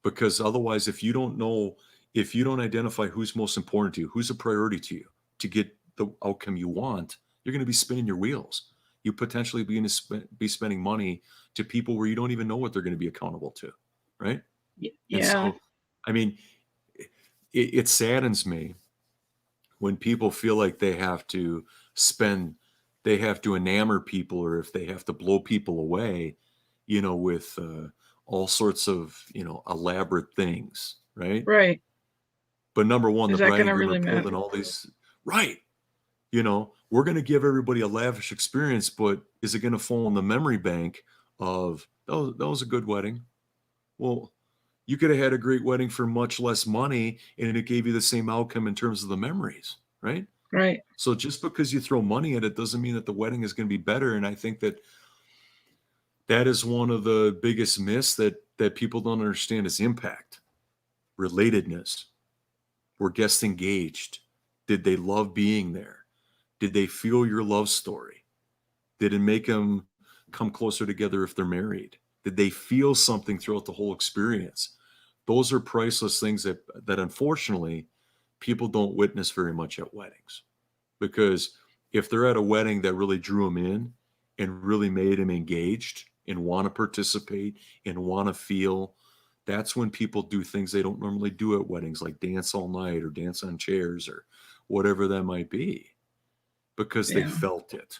Because otherwise, if you don't identify who's most important to you, who's a priority to you to get the outcome you want, you're going to be spinning your wheels. You potentially be spending money to people where you don't even know what they're going to be accountable to, right? And Yeah. so, I mean, it saddens me when people feel like spend, they have to enamor people, or if they have to blow people away, with all sorts of, elaborate things, right? Right. But number one, Is the that bride going and to groom are really pulled matter? in all these, right? We're going to give everybody a lavish experience, but is it going to fall in the memory bank of, oh, that was a good wedding? Well, you could have had a great wedding for much less money, and it gave you the same outcome in terms of the memories, right? Right. So just because you throw money at it doesn't mean that the wedding is going to be better. And I think that is one of the biggest myths that people don't understand is impact, relatedness. Were guests engaged? Did they love being there? Did they feel your love story? Did it make them come closer together if they're married? Did they feel something throughout the whole experience? Those are priceless things that unfortunately people don't witness very much at weddings. Because if they're at a wedding that really drew them in and really made them engaged and want to participate and want to feel, that's when people do things they don't normally do at weddings, like dance all night or dance on chairs or whatever that might be, because they Yeah. felt it,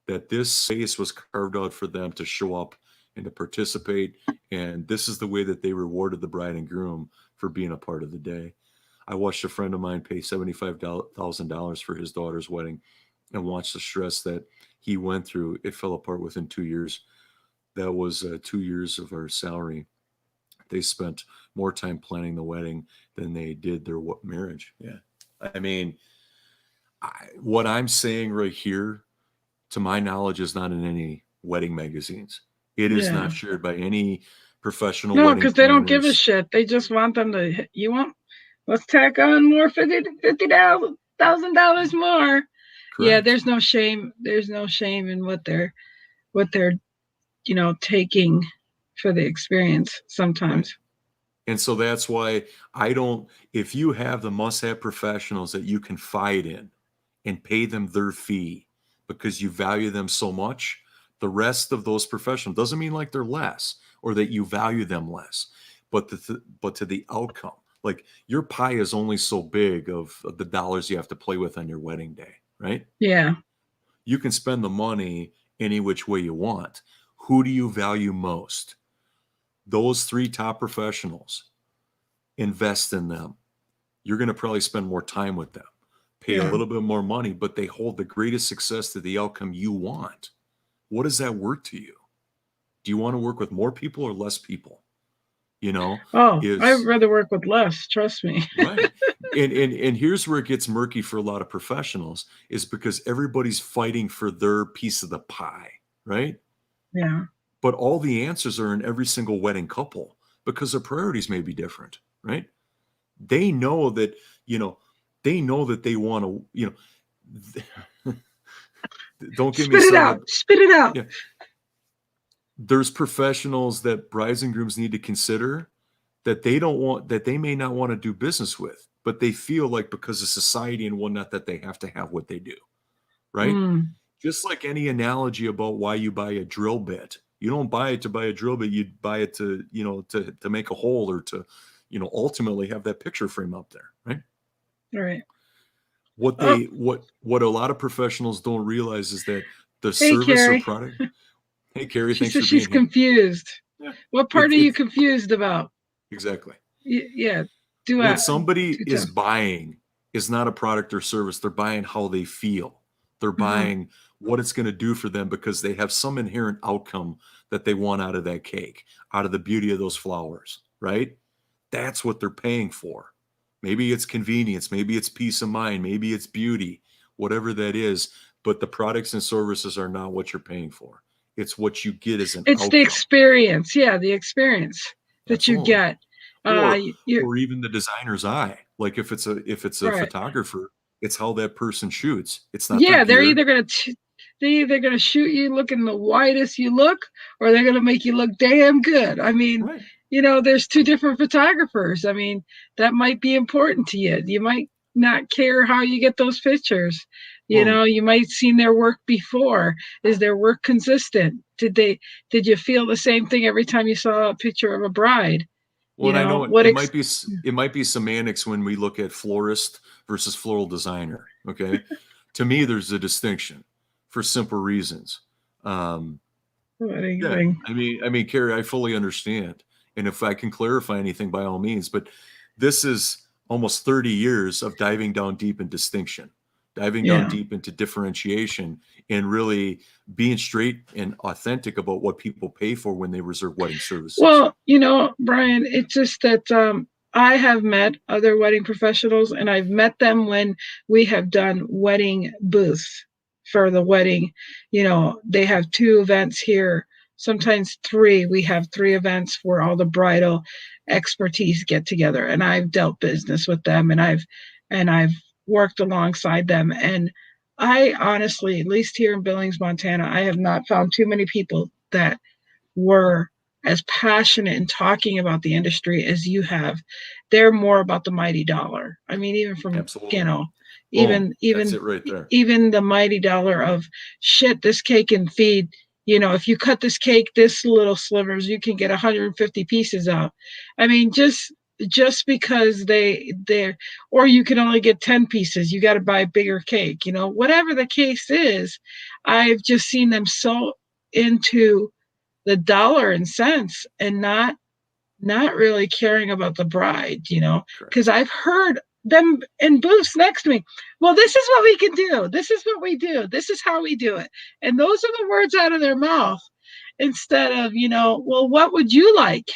that this space was carved out for them to show up and to participate. And this is the way that they rewarded the bride and groom for being a part of the day. I watched a friend of mine pay $75,000 for his daughter's wedding, and watched the stress that he went through. It fell apart within 2 years. That was 2 years of our salary. They spent more time planning the wedding than they did their marriage. Yeah. I mean, what I'm saying right here, to my knowledge, is not in any wedding magazines. It is Yeah. not shared by any professional No, wedding because they don't give a planners. shit. They just want them to. You want let's tack on more $50,000 more. Yeah, Correct. there's no shame. There's no shame in what they're taking for the experience Right. sometimes. And so that's why if you have the must-have professionals that you confide in and pay them their fee because you value them so much, the rest of those professionals doesn't mean like they're less or that you value them less, but to the outcome. Like your pie is only so big of the dollars you have to play with on your wedding day, right? Yeah. You can spend the money any which way you want. Who do you value most? Those three top professionals. Invest in them. You're going to probably spend more time with them, pay a Yeah. little bit more money, but they hold the greatest success to the outcome you want. What does that work to you? Do you want to work with more people or less people? You know, Oh, I'd is rather work with less. Trust me. right. And here's where it gets murky for a lot of professionals is because everybody's fighting for their piece of the pie, right? Yeah. But all the answers are in every single wedding couple because their priorities may be different, right? They know that, you know, they know that they want to, don't get me Spit it started. out. Spit it out. Yeah. There's professionals that brides and grooms need to consider that they may not want to do business with, but they feel like because of society and whatnot that they have to have what they do, right? Mm, Just like any analogy about why you buy a drill bit. You don't buy it to buy a drill bit, you buy it to, to make a hole or to, ultimately have that picture frame up there, right? all right. What Oh, they what a lot of professionals don't realize is that the hey, service or Carrie. product. Hey, Carrie, She thanks says for she's being here. confused. Yeah, What part it's are you it's confused about? exactly Yeah. Do what somebody do is tell. buying is not a product or service. They're buying how they feel. They're Uh-huh. buying what it's going to do for them because they have some inherent outcome that they want out of that cake, out of the beauty of those flowers, right? That's what they're paying for. Maybe it's convenience, maybe it's peace of mind, maybe it's beauty, whatever that is. But the products and services are not what you're paying for. It's what you get as an It's the outcome. experience. Yeah, the experience that you Absolutely. get. Or You're or even the designer's eye. Like if it's a right. photographer, it's how that person shoots. It's not their Yeah, gear. they're either gonna shoot you looking the whitest you look, or they're gonna make you look damn good. I mean, Right. there's two different photographers. I mean, that might be important to you. You might not care how you get those pictures. Well, You might seen their work before. Is their work consistent? Did you feel the same thing every time you saw a picture of a bride? Well, and I know What it might be semantics when we look at florist versus floral designer. Okay, to me, there's a distinction for simple reasons. Um, what do you yeah, think? I mean, Carrie, I fully understand, and if I can clarify anything, by all means. But this is almost 30 years of diving down deep in distinction, diving down Yeah. deep into differentiation, and really being straight and authentic about what people pay for when they reserve wedding services. Well, Brian, it's just that I have met other wedding professionals and I've met them when we have done wedding booths for the wedding. They have two events here, sometimes three. We have three events where all the bridal expertise get together and I've dealt business with them and I've worked alongside them. And I honestly, at least here in Billings, Montana, I have not found too many people that were as passionate in talking about the industry as you have. They're more about the mighty dollar. I mean, even from Absolutely. Boom. even That's even it right there. even the mighty dollar of shit. This cake can feed. If you cut this cake this little slivers, you can get 150 pieces out. I mean, just because they're or you can only get 10 pieces, you got to buy a bigger cake. Whatever the case is, I've just seen them so into the dollar and cents and not really caring about the bride, because Correct. I've heard them in booths next to me. Well, this is what we can do. This is what we do. This is how we do it. And those are the words out of their mouth instead of, well, what would you like?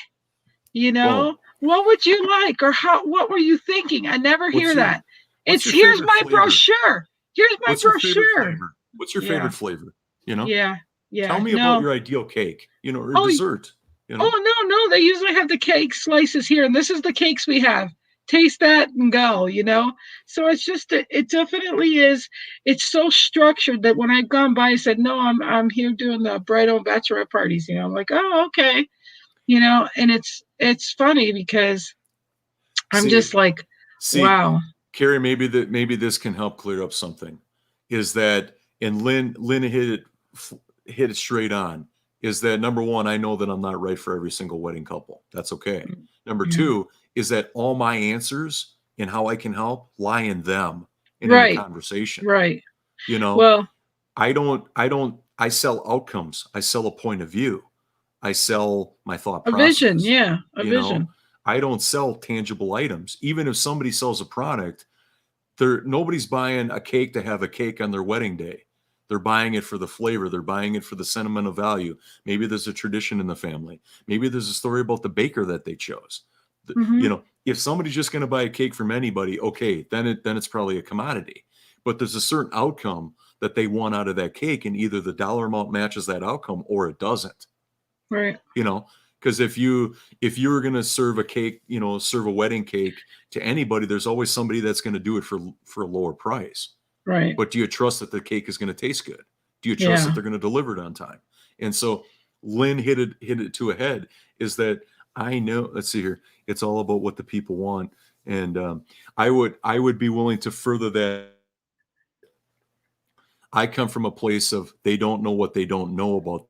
Boom. What would you like? Or what were you thinking? I never What's hear your that. what's It's your here's favorite my flavor? brochure. Here's my What's your favorite brochure. flavor? What's your Yeah. favorite flavor? You know? Yeah. Tell Yeah. me about No. your ideal cake, or Oh, dessert, Oh, no, no. They usually have the cake slices here, and this is the cakes we have. taste that and go, So it's just, it definitely is. It's so structured that when I've gone by, I said, no, I'm here doing the bridal and bachelorette parties. I'm like, oh, okay. And it's funny because I'm just See, like, see, wow. Carrie, maybe this can help clear up something. Is that, and Lynn hit it straight on. Is that number one? I know that I'm not right for every single wedding couple. That's okay. Number Yeah. two is that all my answers and how I can help lie in them and in the Right. conversation. Right. You know, Well, I sell outcomes. I sell a point of view. I sell my thought a vision. process. Yeah. A You know, vision. I don't sell tangible items. Even if somebody sells a product, nobody's buying a cake to have a cake on their wedding day. They're buying it for the flavor. They're buying it for the sentimental value. Maybe there's a tradition in the family. Maybe there's a story about the baker that they chose. Mm-hmm. If somebody's just going to buy a cake from anybody, okay, then it's probably a commodity. But there's a certain outcome that they want out of that cake, and either the dollar amount matches that outcome or it doesn't. Right. Because if you were going to serve a cake, serve a wedding cake to anybody, there's always somebody that's going to do it for a lower price. Right. But do you trust that the cake is going to taste good? Do you trust that they're going to deliver it on time? And so Lynn hit it to a head, is that I know, let's see here, it's all about what the people want. And I would be willing to further that. I come from a place of they don't know what they don't know about.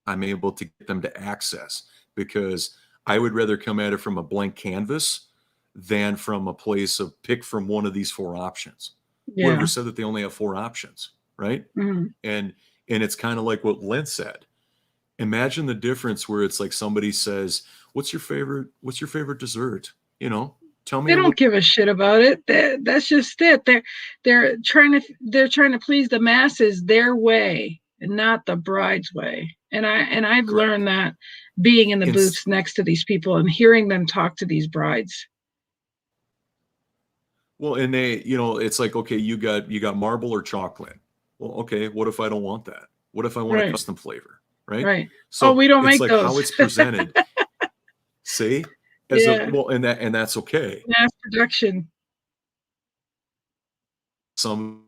I'm able to get them to access, because I would rather come at it from a blank canvas than from a place of pick from one of these four options. Yeah. Whoever said that they only have four options, right? Mm-hmm. And it's kind of like what Lynn said. Imagine the difference where it's like somebody says, what's your favorite dessert? Tell me They a little. don't give a shit about it. That's just it. They're trying to please the masses their way and not the bride's way. And I've Correct. learned that being in the And booths next to these people and hearing them talk to these brides. well, and they, it's like, okay, you got marble or chocolate. Well, okay, what if I don't want that? What if I want a Right. custom flavor? Right. Right. Oh, So we don't it's make like those. how it's presented. See, Yeah. and that's okay. Mass production. Some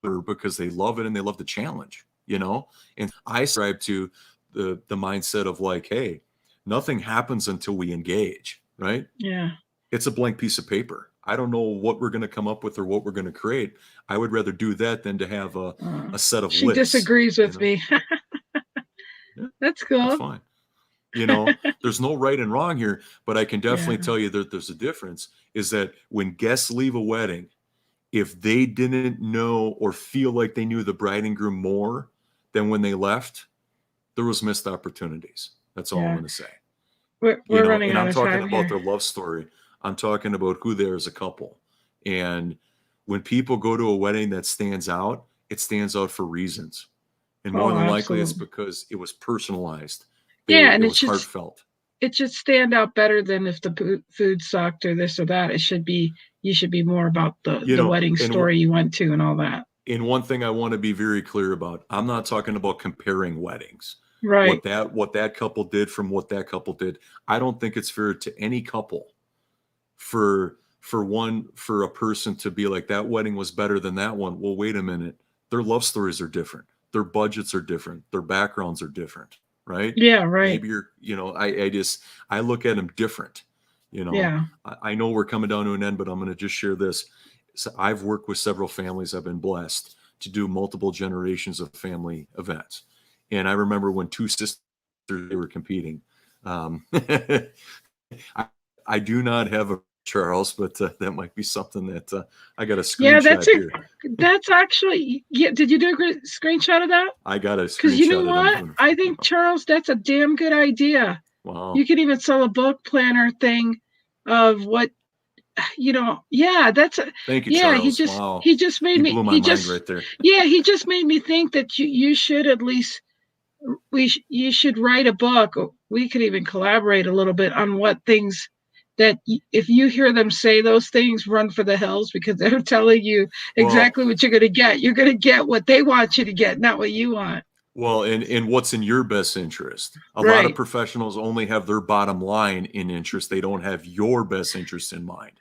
because they love it and they love the challenge, And I subscribe to the mindset of like, hey, nothing happens until we engage, right? Yeah. It's a blank piece of paper. I don't know what we're going to come up with or what we're going to create. I would rather do that than to have a set of She lists. disagrees with me. Yeah, That's cool. that's fine. There's no right and wrong here, but I can definitely tell you that there's a difference, is that when guests leave a wedding, if they didn't know or feel like they knew the bride and groom more than when they left, there was missed opportunities. That's all I'm going to say. We're running and out I'm of talking time about here. their love story. I'm talking about who they are as a couple. And when people go to a wedding that stands out, it stands out for reasons. And more than likely, it's because it was personalized. And it was heartfelt. It should stand out better than if the food sucked or this or that. You should be more about the wedding story you went to and all that. And one thing I want to be very clear about, I'm not talking about comparing weddings. Right. What that couple did from what that couple did. I don't think it's fair to any couple for a person to be like, that wedding was better than that one. Well, wait a minute. Their love stories are different. Their budgets are different. Their backgrounds are different. Right. Yeah. Right. Maybe I look at them different. Yeah. I know we're coming down to an end, but I'm going to just share this. So I've worked with several families. I've been blessed to do multiple generations of family events. And I remember when two sisters, they were competing. I do not have a Charles, but that might be something that I got a screenshot here. That's actually, did you do a great screenshot of that? I got a screenshot. Because you know what? I think, Charles, that's a damn good idea. Wow. You could even sell a book planner thing of what, that's thank you, Charles. He just made me, blew my mind right there. He just made me think that you should at least, you should write a book. We could even collaborate a little bit on what things that if you hear them say those things, run for the hills, because they're telling you exactly what you're going to get. You're going to get what they want you to get, not what you want. Well, and what's in your best interest? A lot of Right. professionals only have their bottom line in interest. They don't have your best interest in mind.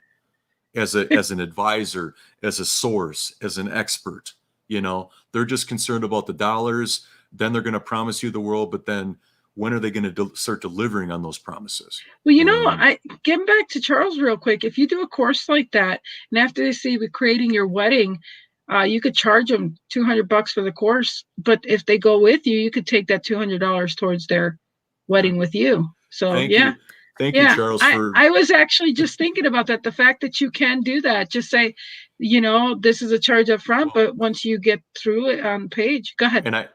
As an advisor, as a source, as an expert, they're just concerned about the dollars. Then they're going to promise you the world, but then when are they going to start delivering on those promises? Well, And I getting back to Charles real quick. If you do a course like that, and after they see with creating your wedding, you could charge them $200 for the course. But if they go with you, you could take that $200 towards their yeah, wedding with you. So thank yeah, you, thank you, yeah. Charles, I for I was actually just thinking about that. The fact that you can do that, just say, this is a charge up front, well, but once you get through it on page, go ahead. and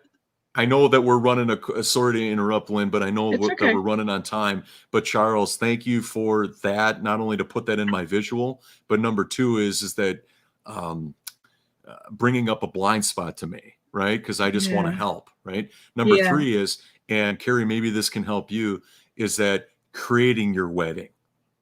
I know that we're running sorry to interrupt, Lynn, but I know It's that okay. we're running on time. But Charles, thank you for that. Not only to put that in my visual, but number two is that um, bringing up a blind spot to me, right? Because I just want to Yeah. help, right? Number Yeah. three is, and Carrie, maybe this can help you, is that creating your wedding,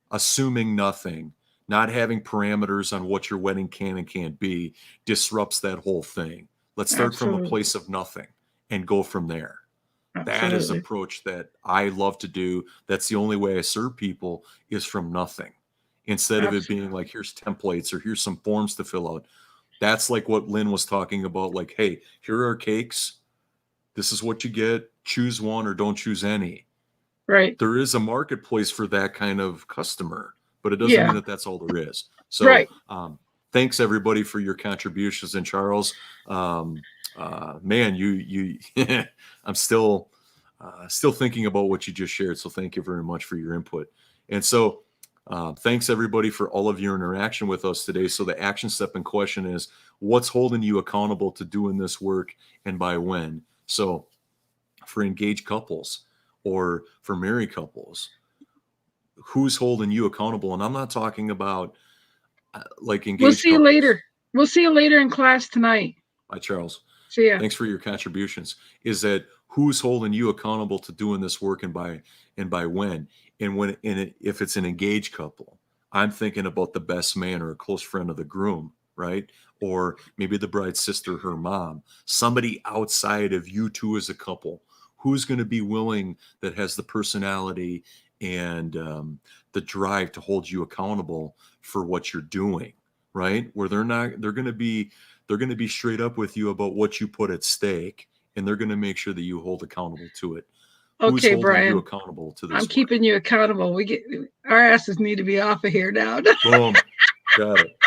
assuming nothing, not having parameters on what your wedding can and can't be, disrupts that whole thing. Let's start from a Absolutely. place of nothing and go from there. That is Absolutely. approach that I love to do. That's the only way I serve people is from nothing. Instead of it being Absolutely. like, here's templates or here's some forms to fill out. That's like what Lynn was talking about. Like, hey, here are cakes. This is what you get. Choose one or don't choose any. Right. There is a marketplace for that kind of customer, but it doesn't mean Yeah. that that's all there is. So, Right. thanks everybody for your contributions. And Charles, man, I'm still thinking about what you just shared. So thank you very much for your input. And so, thanks everybody for all of your interaction with us today. So the action step in question is, what's holding you accountable to doing this work and by when? So for engaged couples or for married couples, who's holding you accountable? And I'm not talking about like We'll engaged see you couples. later. We'll see you later in class tonight. Hi, Charles. See ya. Thanks for your contributions. Is that who's holding you accountable to doing this work and by when? And if it's an engaged couple, I'm thinking about the best man or a close friend of the groom, right? Or maybe the bride's sister, her mom, somebody outside of you two as a couple. Who's going to be willing, that has the personality and the drive to hold you accountable for what you're doing, right? Where they're going to be straight up with you about what you put at stake, and they're going to make sure that you hold accountable to it. Who's Okay, holding you Brian. accountable to I'm this work? keeping you accountable. Our asses need to be off of here now. Boom. Got it.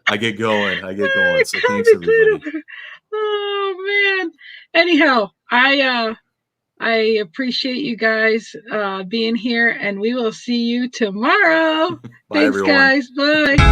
I get going. So thanks everybody. Oh man. Anyhow, I appreciate you guys being here, and we will see you tomorrow. Bye Thanks, everyone. guys. Bye.